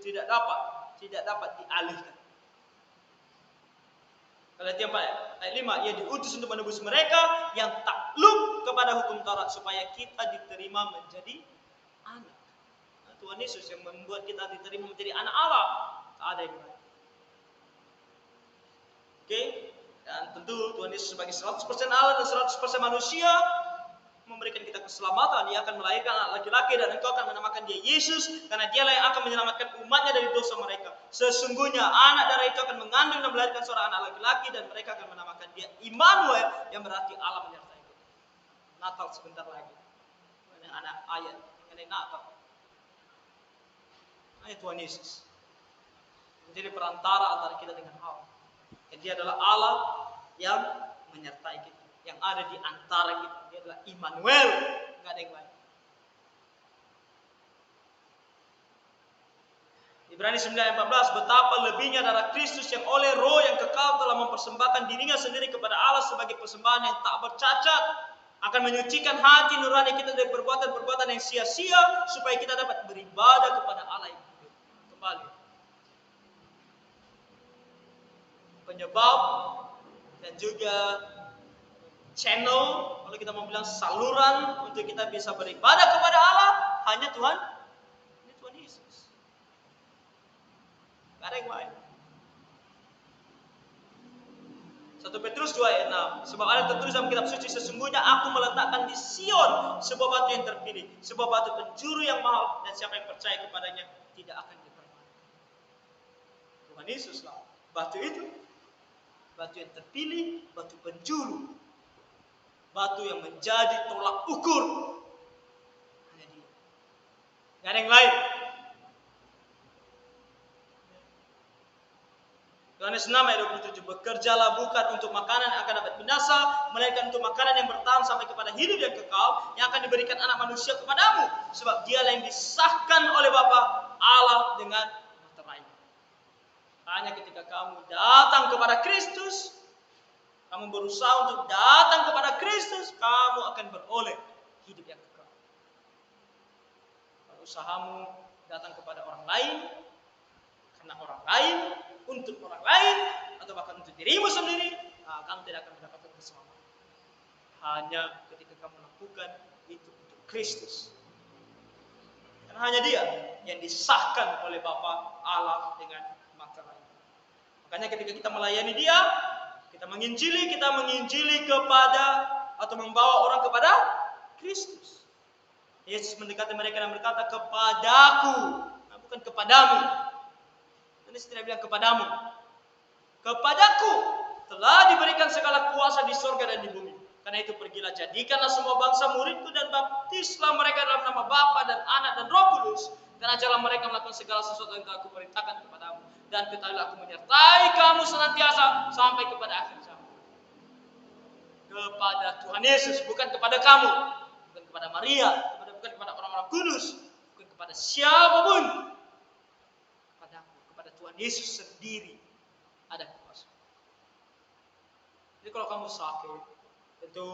A: Tidak dapat dialihkan. Galatia 4 ayat 5, ia diutus untuk menebus mereka yang takluk kepada hukum Taurat supaya kita diterima menjadi anak. Nah, Tuhan Yesus yang membuat kita diterima menjadi anak Allah. Tak ada yang lain. Oke, dan tentu Tuhan Yesus sebagai 100% Allah dan 100% manusia memberikan kita keselamatan. Dia akan melahirkan anak laki-laki dan engkau akan menamakan dia Yesus karena dialah yang akan menyelamatkan umatnya dari dosa mereka. Sesungguhnya anak darah itu akan mengandung dan melahirkan seorang anak laki-laki dan mereka akan menamakan dia Immanuel yang berarti Allah menyertai kita. Natal sebentar lagi. Ini anak ayat mengenai Natal. Hanya Tuhan Yesus menjadi perantara antara kita dengan Allah. Dia adalah Allah yang menyertai kita, yang ada di antara kita. Dia adalah Immanuel, nggak ada yang lain. Ibrani 9:14, betapa lebihnya darah Kristus yang oleh Roh yang kekal telah mempersembahkan dirinya sendiri kepada Allah sebagai persembahan yang tak bercacat, akan menyucikan hati nurani kita dari perbuatan-perbuatan yang sia-sia supaya kita dapat beribadah kepada Allah yang hidup. Kembali. Penyebab dan juga channel, kalau kita mau bilang saluran untuk kita bisa beribadah kepada Allah hanya Tuhan, ini Tuhan Yesus. Gak ada yang lain. 1 Petrus 2 ayat 6, sebab ada tertulis dalam kitab suci, sesungguhnya aku meletakkan di Sion sebuah batu yang terpilih, sebuah batu penjuru yang mahal, dan siapa yang percaya kepadanya tidak akan dipermalukan. Tuhan Yesus lah batu itu. Batu yang terpilih, batu penjuru. Batu yang menjadi tolak ukur. Hanya dia. Gak ada yang lain. Yohanes 6 ayat 27, bekerjalah bukan untuk makanan yang akan dapat binasa, melainkan untuk makanan yang bertahan sampai kepada hidup yang kekal, yang akan diberikan anak manusia kepadamu. Sebab dialah yang disahkan oleh Bapa Allah dengan meterainya. Hanya ketika kamu datang kepada Kristus, kamu berusaha untuk datang kepada Kristus, kamu akan beroleh hidup yang kekal. Kalau usahamu datang kepada orang lain, karena orang lain, untuk orang lain, atau bahkan untuk dirimu sendiri, kamu tidak akan mendapatkan keselamatan. Hanya ketika kamu melakukan itu untuk Kristus. Karena hanya Dia yang disahkan oleh Bapa Allah dengan materai. Makanya ketika kita melayani Dia, kita menginjili kepada atau membawa orang kepada Kristus. Yesus mendekati mereka dan berkata, kepadaku, bukan kepadamu. Yesus tidak bilang kepadamu. Kepadaku telah diberikan segala kuasa di surga dan di bumi. Karena itu pergilah, jadikanlah semua bangsa muridku dan baptislah mereka dalam nama Bapa dan Anak dan Roh Kudus. Dan ajarlah mereka melakukan segala sesuatu yang telah aku perintahkan kepadamu. Dan ketahuilah aku menyertai kamu senantiasa sampai kepada akhir zaman. Kepada Tuhan Yesus, bukan kepada kamu, bukan kepada Maria, bukan kepada orang-orang kudus, bukan kepada siapapun. Tuhan Yesus sendiri ada kuasa. Jadi kalau kamu sakit, itu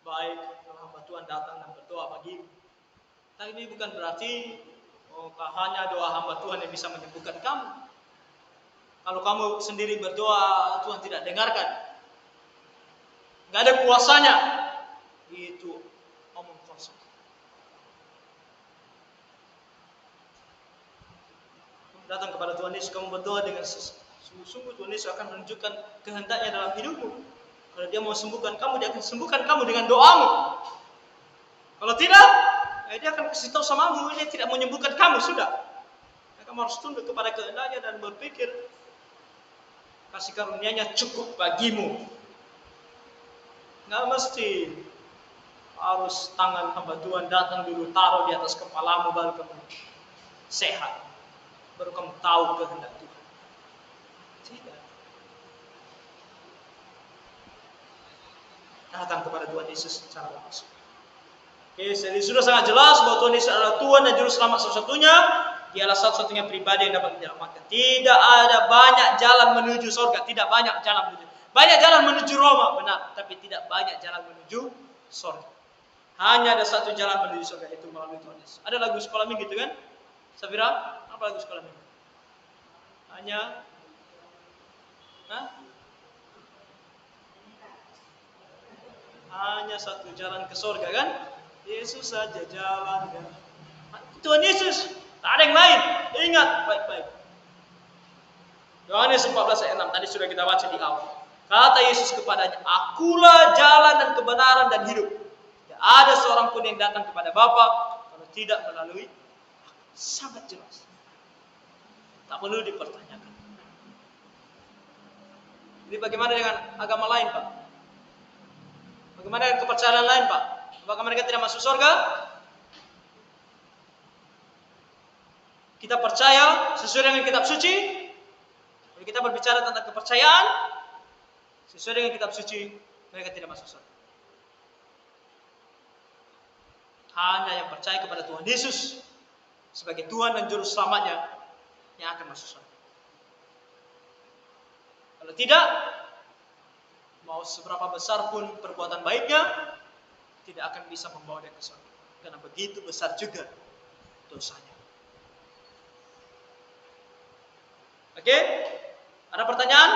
A: baik kalau hamba Tuhan datang dan berdoa bagimu. Tapi ini bukan berarti hanya doa hamba Tuhan yang bisa menyembuhkan kamu. Kalau kamu sendiri berdoa, Tuhan tidak dengarkan, nggak ada kuasanya, itu omong kosong. Datang kepada Tuhan Yesus, kamu berdoa dengan sungguh-sungguh, Tuhan Yesus akan menunjukkan kehendaknya dalam hidupmu. Kalau Dia mau sembuhkan kamu, Dia akan sembuhkan kamu dengan doamu. Kalau tidak, Dia akan kasih tahu samamu, Dia tidak menyembuhkan kamu, sudah. Kamu harus tunduk kepada kehendaknya dan berpikir kasih karunia-Nya cukup bagimu. Nggak mesti harus tangan hamba Tuhan datang dulu, taruh di atas kepalamu, baru kamu sehat. Baru kamu tahu kehendak Tuhan. Tidak. Datang kepada Tuhan Yesus secara langsung. Oke, jadi sudah sangat jelas bahwa Tuhan Yesus adalah Tuhan dan Juru Selamat satu-satunya. Dialah satu-satunya pribadi yang dapat menyelamatkan. Tidak ada banyak jalan menuju surga. Tidak banyak jalan menuju. Banyak jalan menuju Roma, benar. Tapi tidak banyak jalan menuju surga. Hanya ada satu jalan menuju surga, yaitu melalui Tuhan Yesus. Ada lagu sekolah minggu gitu kan? Safira, apa lagu sekolah minggu? Hanya satu jalan ke surga kan? Yesus saja jalannya. Tuhan Yesus, tak ada yang lain. Ingat baik-baik. Yohanes 14 ayat 6 tadi sudah kita baca di awal. Kata Yesus kepadanya, akulah jalan dan kebenaran dan hidup. Tidak ada seorang pun yang datang kepada Bapa kalau tidak melalui aku. Sangat jelas. Tak perlu dipertanyakan. Jadi bagaimana dengan agama lain, Pak? Bagaimana dengan kepercayaan lain, Pak? Apakah mereka tidak masuk surga? Kita percaya sesuai dengan kitab suci. Kalau kita berbicara tentang kepercayaan, sesuai dengan kitab suci, mereka tidak masuk surga. Hanya yang percaya kepada Tuhan Yesus sebagai Tuhan dan Juru Selamatnya yang akan masuk surga. Kalau tidak, mau seberapa besar pun perbuatan baiknya, tidak akan bisa membawa dia ke surga. Karena begitu besar juga dosanya. Oke? Ada pertanyaan?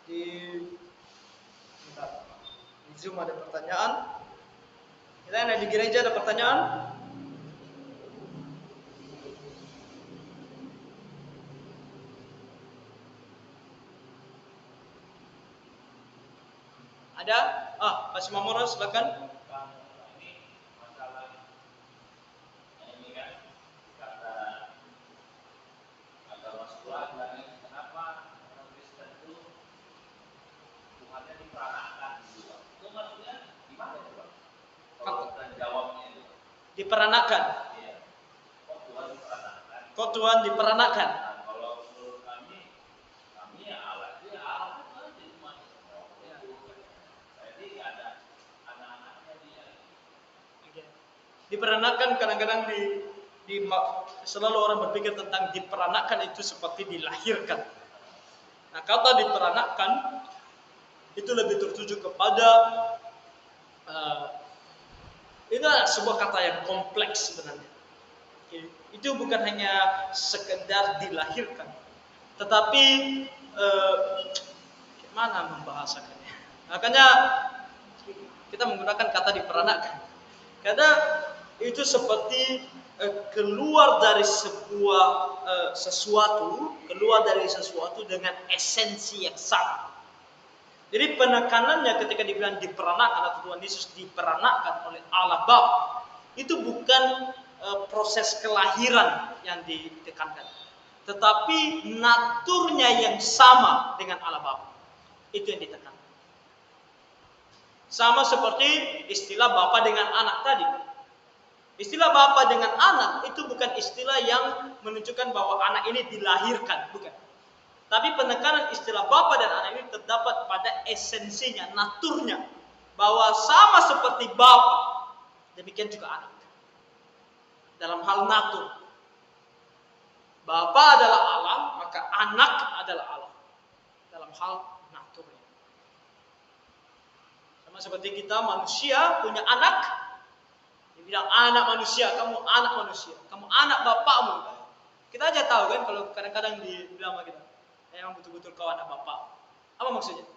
A: Di Zoom ada pertanyaan. Kita yang di gereja ada pertanyaan. Ada? Pak Simamora silakan.
B: Ini masalah ini kan kata agama Islam dan kenapa orang Kristen itu Tuhannya diperanakkan gitu. Itu maksudnya gimana itu, Pak? Kalau dan jawabnya itu
A: Diperanakan.
B: iya. Kok Tuhan diperanakkan?
A: Kok Tuhan diperanakan?
B: Nah, kalau menurut kami ya Allah itu ya Allah itu aja cuma itu. Jadi ada anak-anaknya dia.
A: Diperanakan kadang-kadang selalu orang berpikir tentang diperanakan itu seperti dilahirkan. Nah, kata diperanakan itu lebih tertuju kepada itu adalah sebuah kata yang kompleks sebenarnya. Itu bukan hanya sekedar dilahirkan, tetapi gimana membahasakannya? Makanya kita menggunakan kata diperanakan. Karena itu seperti keluar dari sebuah keluar dari sesuatu dengan esensi yang sama. Jadi penekanannya ketika dibilang diperanakan atau Tuhan Yesus diperanakan oleh Allah Bapa, itu bukan proses kelahiran yang ditekankan, tetapi naturnya yang sama dengan Allah Bapa. Itu yang ditekankan. Sama seperti istilah Bapa dengan anak tadi. Istilah Bapa dengan anak itu bukan istilah yang menunjukkan bahwa anak ini dilahirkan, bukan. Tapi penekanan istilah Bapa dan anak ini terdapat pada esensinya, naturnya. Bahwa sama seperti Bapa, demikian juga anak. Dalam hal natur. Bapa adalah Allah, maka anak adalah Allah. Dalam hal naturnya. Sama seperti kita manusia punya anak. Dia bilang anak manusia, kamu anak manusia. Kamu anak bapakmu. Kita aja tahu kan kalau kadang-kadang dibilang sama kita. Emang betul-betul kau anak bapak. Apa maksudnya?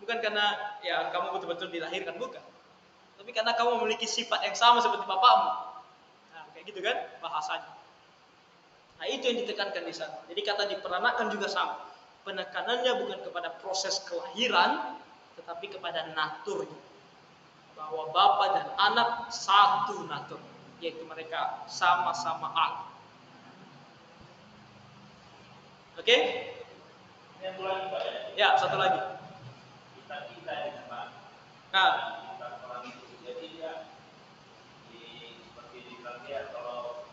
A: Bukan karena ya kamu betul-betul dilahirkan, bukan. Tapi karena kamu memiliki sifat yang sama seperti bapakmu. Nah, kayak gitu kan bahasanya. Nah, itu yang ditekankan di sana. Jadi kata diperanakan juga sama. Penekanannya bukan kepada proses kelahiran, tetapi kepada naturnya. Bahwa bapa dan anak satu natur, yaitu mereka sama-sama Allah. Oke?
B: Yang lagi Pak
A: Ya, satu lagi.
B: kita ya Pak.
A: Nah,
B: Kita orang itu jadi dia seperti dibilang dia kalau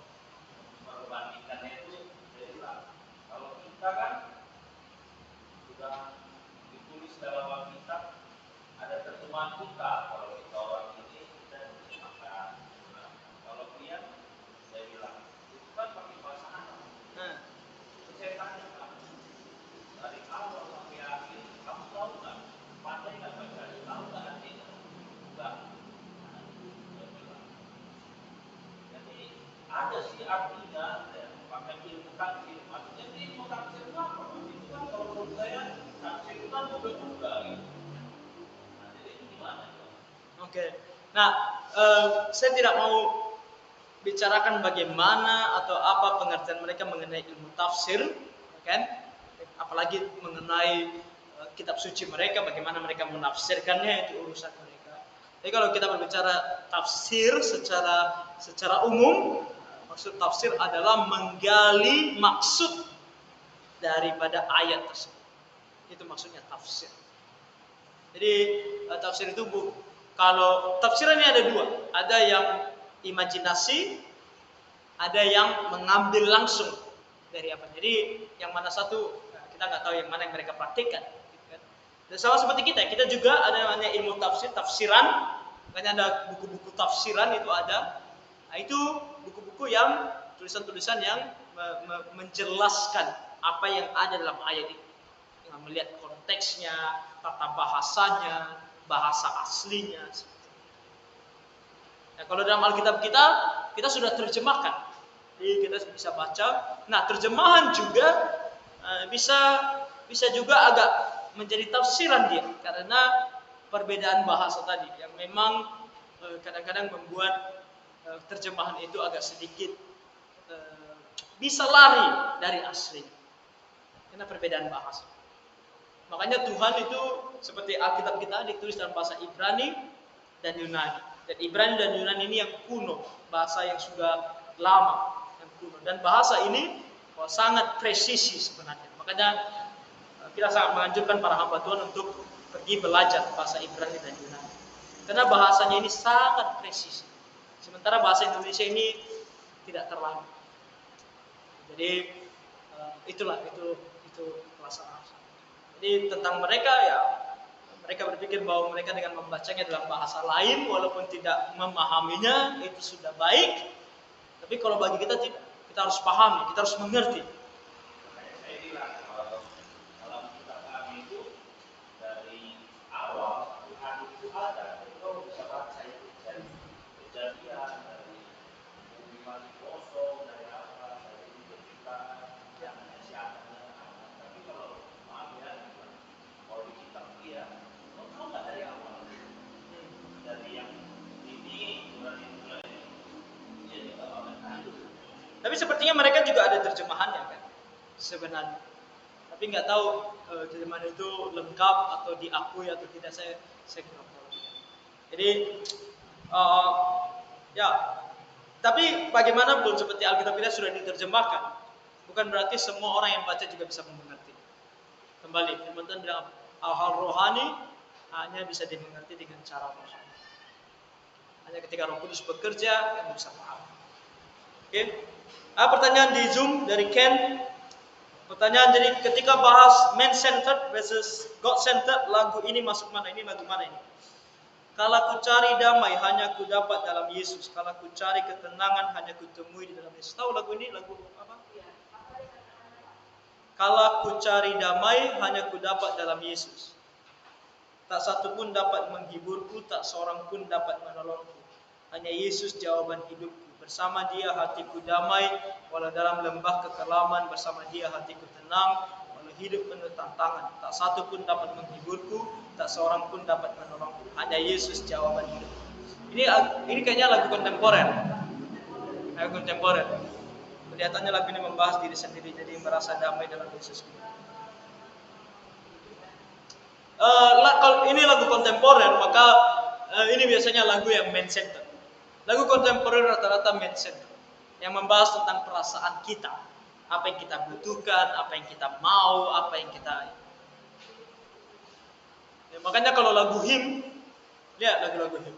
B: perbandingannya itu jelas. Kalau kita kan sudah ditulis dalam Alkitab ada terjemahan kita. Kalau kita orang ini kita terjemahkan. Kalau dia saya bilang itu kan pakai bahasa anak. Saya tanya Pak, dari awal sampai akhir kamu tahu nggak? Pandai nggak baca? Tahu nggak artinya? Enggak. Jadi ada sih artinya pakai ilmu tafsir. Maksudnya ilmu tafsir itu apa? Itu kan kalau menurut saya tafsir itu kan juga gitu. Nah, jadi itu gimana?
A: Oke. Nah, saya tidak mau bicarakan bagaimana atau apa pengertian mereka mengenai ilmu tafsir, kan? Apalagi mengenai kitab suci mereka, bagaimana mereka menafsirkannya, itu urusan mereka. Jadi kalau kita berbicara tafsir secara umum, maksud tafsir adalah menggali maksud daripada ayat tersebut. Itu maksudnya tafsir. Jadi tafsir itu kalau tafsirannya ada dua, ada yang imajinasi, ada yang mengambil langsung dari apa. Jadi yang mana satu kita nggak tahu yang mana yang mereka praktikkan. Gitu kan. Dan sama seperti kita juga ada namanya ilmu tafsiran. Makanya ada buku-buku tafsiran itu ada. Nah, itu buku-buku yang tulisan-tulisan yang menjelaskan apa yang ada dalam ayat itu. Dengan melihat konteksnya, tata bahasanya, bahasa aslinya. Nah, kalau dalam Alkitab kita sudah terjemahkan, jadi kita bisa baca. Nah, terjemahan juga bisa juga agak menjadi tafsiran dia, karena perbedaan bahasa tadi yang memang kadang-kadang membuat terjemahan itu agak sedikit bisa lari dari asli, karena perbedaan bahasa. Makanya Tuhan itu seperti Alkitab kita ditulis dalam bahasa Ibrani dan Yunani. Dan Ibrani dan Yunani ini yang kuno, bahasa yang sudah lama, yang kuno. Dan bahasa ini sangat presisi sebenarnya. Makanya kita sangat menganjurkan para hamba Tuhan untuk pergi belajar bahasa Ibrani dan Yunani. Karena bahasanya ini sangat presisi. Sementara bahasa Indonesia ini tidak terlalu. Jadi itulah itu perasaan. Jadi tentang mereka ya, mereka berpikir bahwa mereka dengan membacanya dalam bahasa lain walaupun tidak memahaminya itu sudah baik. Tapi kalau bagi kita tidak, kita harus pahami, kita harus mengerti.
B: Makanya saya bilang kalau dalam kitab kami itu dari awal Tuhan itu ada, jadi kamu bisa baca itu dari kejadian, dari bumi mati kosong, dari apa, dari penciptaan, yang hanya si Adam dan Hawa. Tapi kalau maaf ya, kalau di kitab dia, kamu tahu nggak dari awal? Dari yang ini, dari yang mulai dia juga akan ada.
A: Tapi sepertinya mereka juga ada terjemahannya kan, sebenarnya. Tapi nggak tahu terjemahan itu lengkap atau diakui atau tidak, saya kurang tahu. Jadi ya, tapi bagaimana belum seperti Alkitab kita sudah diterjemahkan, bukan berarti semua orang yang baca juga bisa mengerti. Kembali, firman Tuhan bilang hal rohani hanya bisa dimengerti dengan cara rohani. Hanya ketika Roh Kudus bekerja yang bisa paham. Oke. Pertanyaan di Zoom dari Ken. Pertanyaan, jadi ketika bahas man-centered versus God-centered, lagu ini masuk mana? Ini lagu mana ini? Kalau ku cari damai hanya ku dapat dalam Yesus. Kalau ku cari ketenangan hanya ku temui di dalam Yesus. Tahu lagu ini? Lagu apa? Kalau ku cari damai hanya ku dapat dalam Yesus. Tak satu pun dapat menghiburku, tak seorang pun dapat menolongku. Hanya Yesus jawaban hidupku. Bersama Dia hatiku damai, walau dalam lembah kekelaman. Bersama Dia hatiku tenang, walau hidup penuh tantangan. Tak satu pun dapat menghiburku, tak seorang pun dapat menolongku. Hanya Yesus jawaban hidupku. Ini kayaknya lagu kontemporer. Lagu kontemporer. Kelihatannya lagu ini membahas diri sendiri, jadi merasa damai dalam Yesus. Kalau ini lagu kontemporer, maka ini biasanya lagu yang man-centered. Lagu kontemporer rata-rata man-centered, yang membahas tentang perasaan kita, apa yang kita butuhkan, apa yang kita mau, apa yang kita. Ya, makanya kalau lagu hymn, lihat lagu-lagu hymn,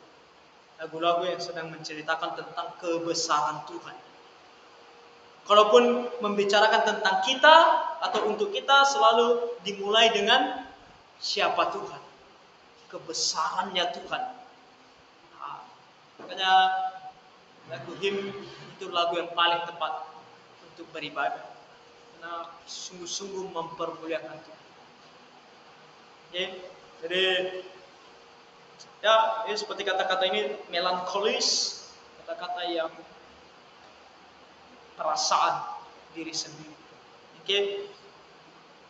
A: lagu-lagu yang sedang menceritakan tentang kebesaran Tuhan. Kalaupun membicarakan tentang kita atau untuk kita, selalu dimulai dengan siapa Tuhan, kebesarannya Tuhan. Makanya lagu hymn itu lagu yang paling tepat untuk beribadah, karena sungguh-sungguh mempermuliakan Tuhan. Jadi ya, ini seperti kata-kata ini melankolis, kata-kata yang perasaan diri sendiri. Oke.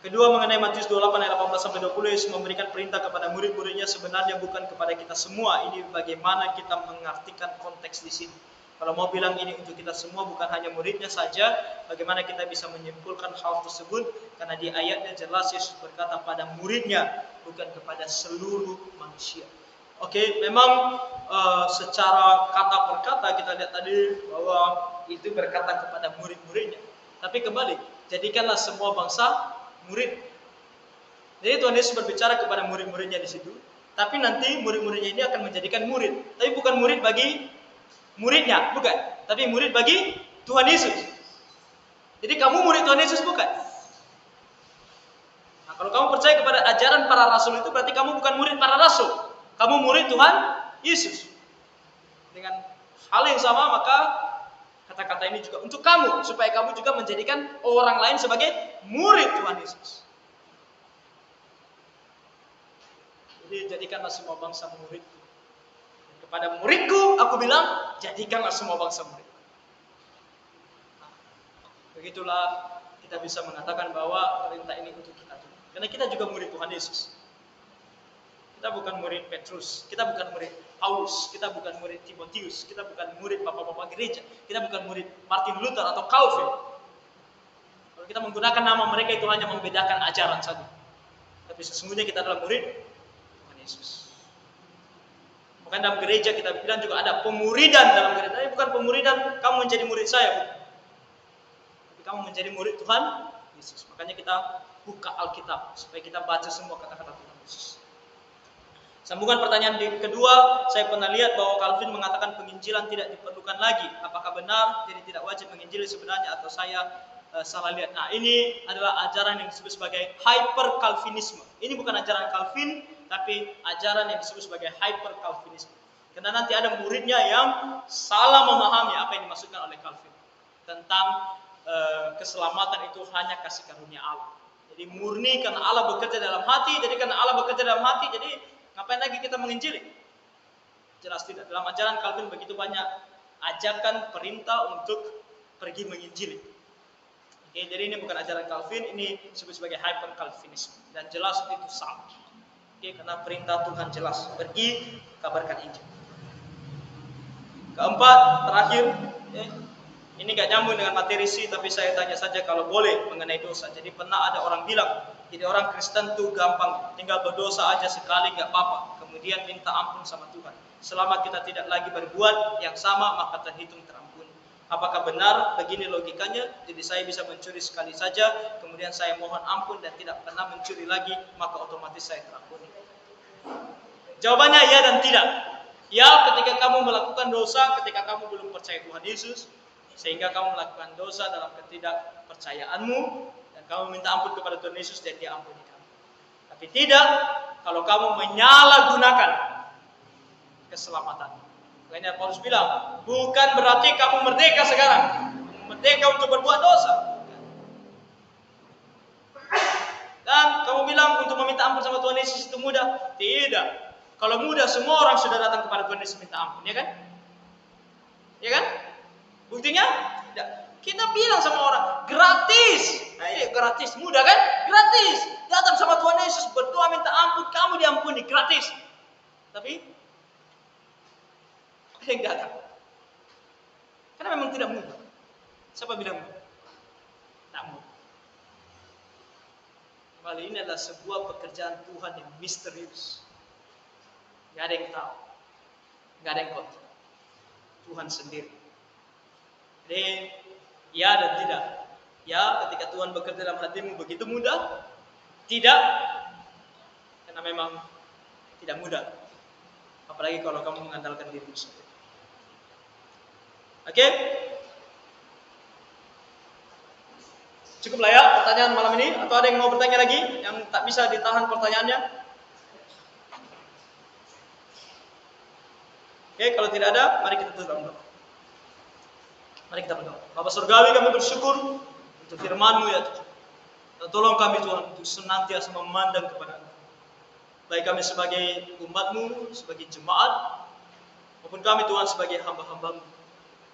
A: Kedua, mengenai Matius 28 ayat 18-20, Yesus memberikan perintah kepada murid-muridnya, sebenarnya bukan kepada kita semua. Ini bagaimana kita mengartikan konteks di sini. Kalau mau bilang ini untuk kita semua, bukan hanya muridnya saja, bagaimana kita bisa menyimpulkan hal tersebut? Karena di ayatnya jelas Yesus berkata pada muridnya, bukan kepada seluruh manusia. Oke, memang secara kata per kata kita lihat tadi bahwa itu berkata kepada murid-muridnya. Tapi kembali, jadikanlah semua bangsa murid. Jadi Tuhan Yesus berbicara kepada murid-muridnya di situ. Tapi nanti murid-muridnya ini akan menjadikan murid. Tapi bukan murid bagi muridnya, bukan. Tapi murid bagi Tuhan Yesus. Jadi kamu murid Tuhan Yesus, bukan. Nah, kalau kamu percaya kepada ajaran para rasul itu, berarti kamu bukan murid para rasul. Kamu murid Tuhan Yesus. Dengan hal yang sama, maka kata-kata ini juga untuk kamu, supaya kamu juga menjadikan orang lain sebagai murid Tuhan Yesus. Jadi jadikanlah semua bangsa murid. Dan kepada muridku, aku bilang, jadikanlah semua bangsa murid. Nah, begitulah kita bisa mengatakan bahwa perintah ini untuk kita juga. Karena kita juga murid Tuhan Yesus. Kita bukan murid Petrus, kita bukan murid Paulus, kita bukan murid Timotius, kita bukan murid bapak-bapak gereja, kita bukan murid Martin Luther atau Calvin. Kalau kita menggunakan nama mereka itu hanya membedakan ajaran saja. Tapi sesungguhnya kita adalah murid Tuhan Yesus. Bukan dalam gereja kita bilang juga ada pemuridan dalam gereja. Tapi bukan pemuridan kamu menjadi murid saya, bukan. Tapi kamu menjadi murid Tuhan Yesus. Makanya kita buka Alkitab supaya kita baca semua kata-kata Tuhan Yesus. Sambungan pertanyaan kedua, saya pernah lihat bahwa Calvin mengatakan penginjilan tidak diperlukan lagi. Apakah benar? Jadi tidak wajib menginjili sebenarnya atau saya salah lihat? Nah, ini adalah ajaran yang disebut sebagai hyper Calvinisme. Ini bukan ajaran Calvin, tapi ajaran yang disebut sebagai hyper Calvinisme. Karena nanti ada muridnya yang salah memahami apa yang dimaksudkan oleh Calvin tentang keselamatan itu hanya kasih karunia Allah. Jadi murni karena Allah bekerja dalam hati. Jadi karena Allah bekerja dalam hati, jadi ngapain lagi kita menginjili? Jelas tidak. Dalam ajaran Calvin begitu banyak ajakan perintah untuk pergi menginjili. Oke, jadi ini bukan ajaran Calvin, ini disebut sebagai hyper Calvinisme dan jelas itu salah. Oke, karena perintah Tuhan jelas, pergi kabarkan Injil. Keempat, terakhir, ini gak nyambung dengan materi sih, tapi saya tanya saja kalau boleh mengenai dosa. Jadi pernah ada orang bilang, jadi orang Kristen tuh gampang, tinggal berdosa aja sekali gak apa-apa, kemudian minta ampun sama Tuhan. Selama kita tidak lagi berbuat yang sama, maka terhitung terampuni. Apakah benar begini logikanya? Jadi saya bisa mencuri sekali saja, kemudian saya mohon ampun dan tidak pernah mencuri lagi, maka otomatis saya terampuni. Jawabannya ya dan tidak. Ya, ketika kamu melakukan dosa, ketika kamu belum percaya Tuhan Yesus, sehingga kamu melakukan dosa dalam ketidakpercayaanmu, dan kamu minta ampun kepada Tuhan Yesus dan Dia ampuni kamu. Tapi tidak kalau kamu menyalahgunakan keselamatan. Makanya Paulus bilang, bukan berarti kamu merdeka sekarang, merdeka untuk berbuat dosa. Dan kamu bilang untuk meminta ampun sama Tuhan Yesus itu mudah? Tidak. Kalau mudah, semua orang sudah datang kepada Tuhan Yesus minta ampun, ya kan? Ya kan? Buktinya? Tidak. Kita bilang sama orang, gratis. Nah, ini gratis, mudah kan? Gratis. Datang sama Tuhan Yesus, berdoa minta ampun, kamu diampuni, gratis. Tapi ada yang datang. Karena memang tidak mudah. Siapa bilang mudah? Tak mudah. Kali ini adalah sebuah pekerjaan Tuhan yang misterius. Gak ada yang tahu. Gak ada yang kontrol. Tuhan sendiri. Jadi, ya dan tidak. Ya, ketika Tuhan bekerja dalam hatimu begitu mudah. Tidak. Karena memang tidak mudah. Apalagi kalau kamu mengandalkan dirimu sendiri. Oke? Cukuplah ya pertanyaan malam ini. Atau ada yang mau bertanya lagi yang tak bisa ditahan pertanyaannya? Oke, kalau tidak ada, mari kita tutup doa. Mari kita berdoa. Bapa Surgawi, kami bersyukur untuk firman-Mu ya Tuhan. Dan tolong kami Tuhan untuk senantiasa memandang kepada Engkau. Baik kami sebagai umat-Mu, sebagai jemaat, maupun kami Tuhan sebagai hamba-hamba-Mu.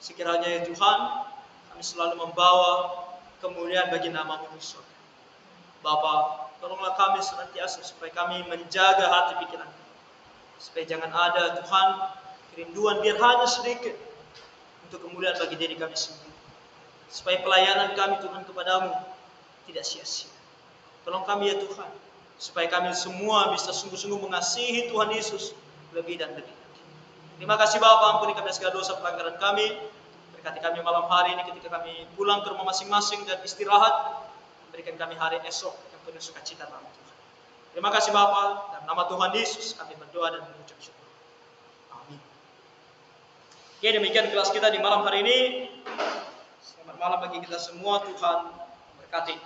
A: Sekiranya ya Tuhan, kami selalu membawa kemuliaan bagi nama-Mu di surga. Bapa, tolonglah kami senantiasa supaya kami menjaga hati pikiran kami. Supaya jangan ada Tuhan kerinduan biar hanya sedikit untuk kemuliaan bagi diri kami sendiri. Supaya pelayanan kami Tuhan kepadamu tidak sia-sia. Tolong kami ya Tuhan, supaya kami semua bisa sungguh-sungguh mengasihi Tuhan Yesus lebih dan lebih. Terima kasih Bapa, ampuni kami segala dosa pelanggaran kami. Berkati kami malam hari ini ketika kami pulang ke rumah masing-masing dan istirahat. Berikan kami hari esok yang penuh sukacita dalam Tuhan. Terima kasih Bapa, dalam nama Tuhan Yesus kami berdoa dan mengucap syukur. Amin. Oke, demikian kelas kita di malam hari ini. Selamat malam bagi kita semua, Tuhan berkati.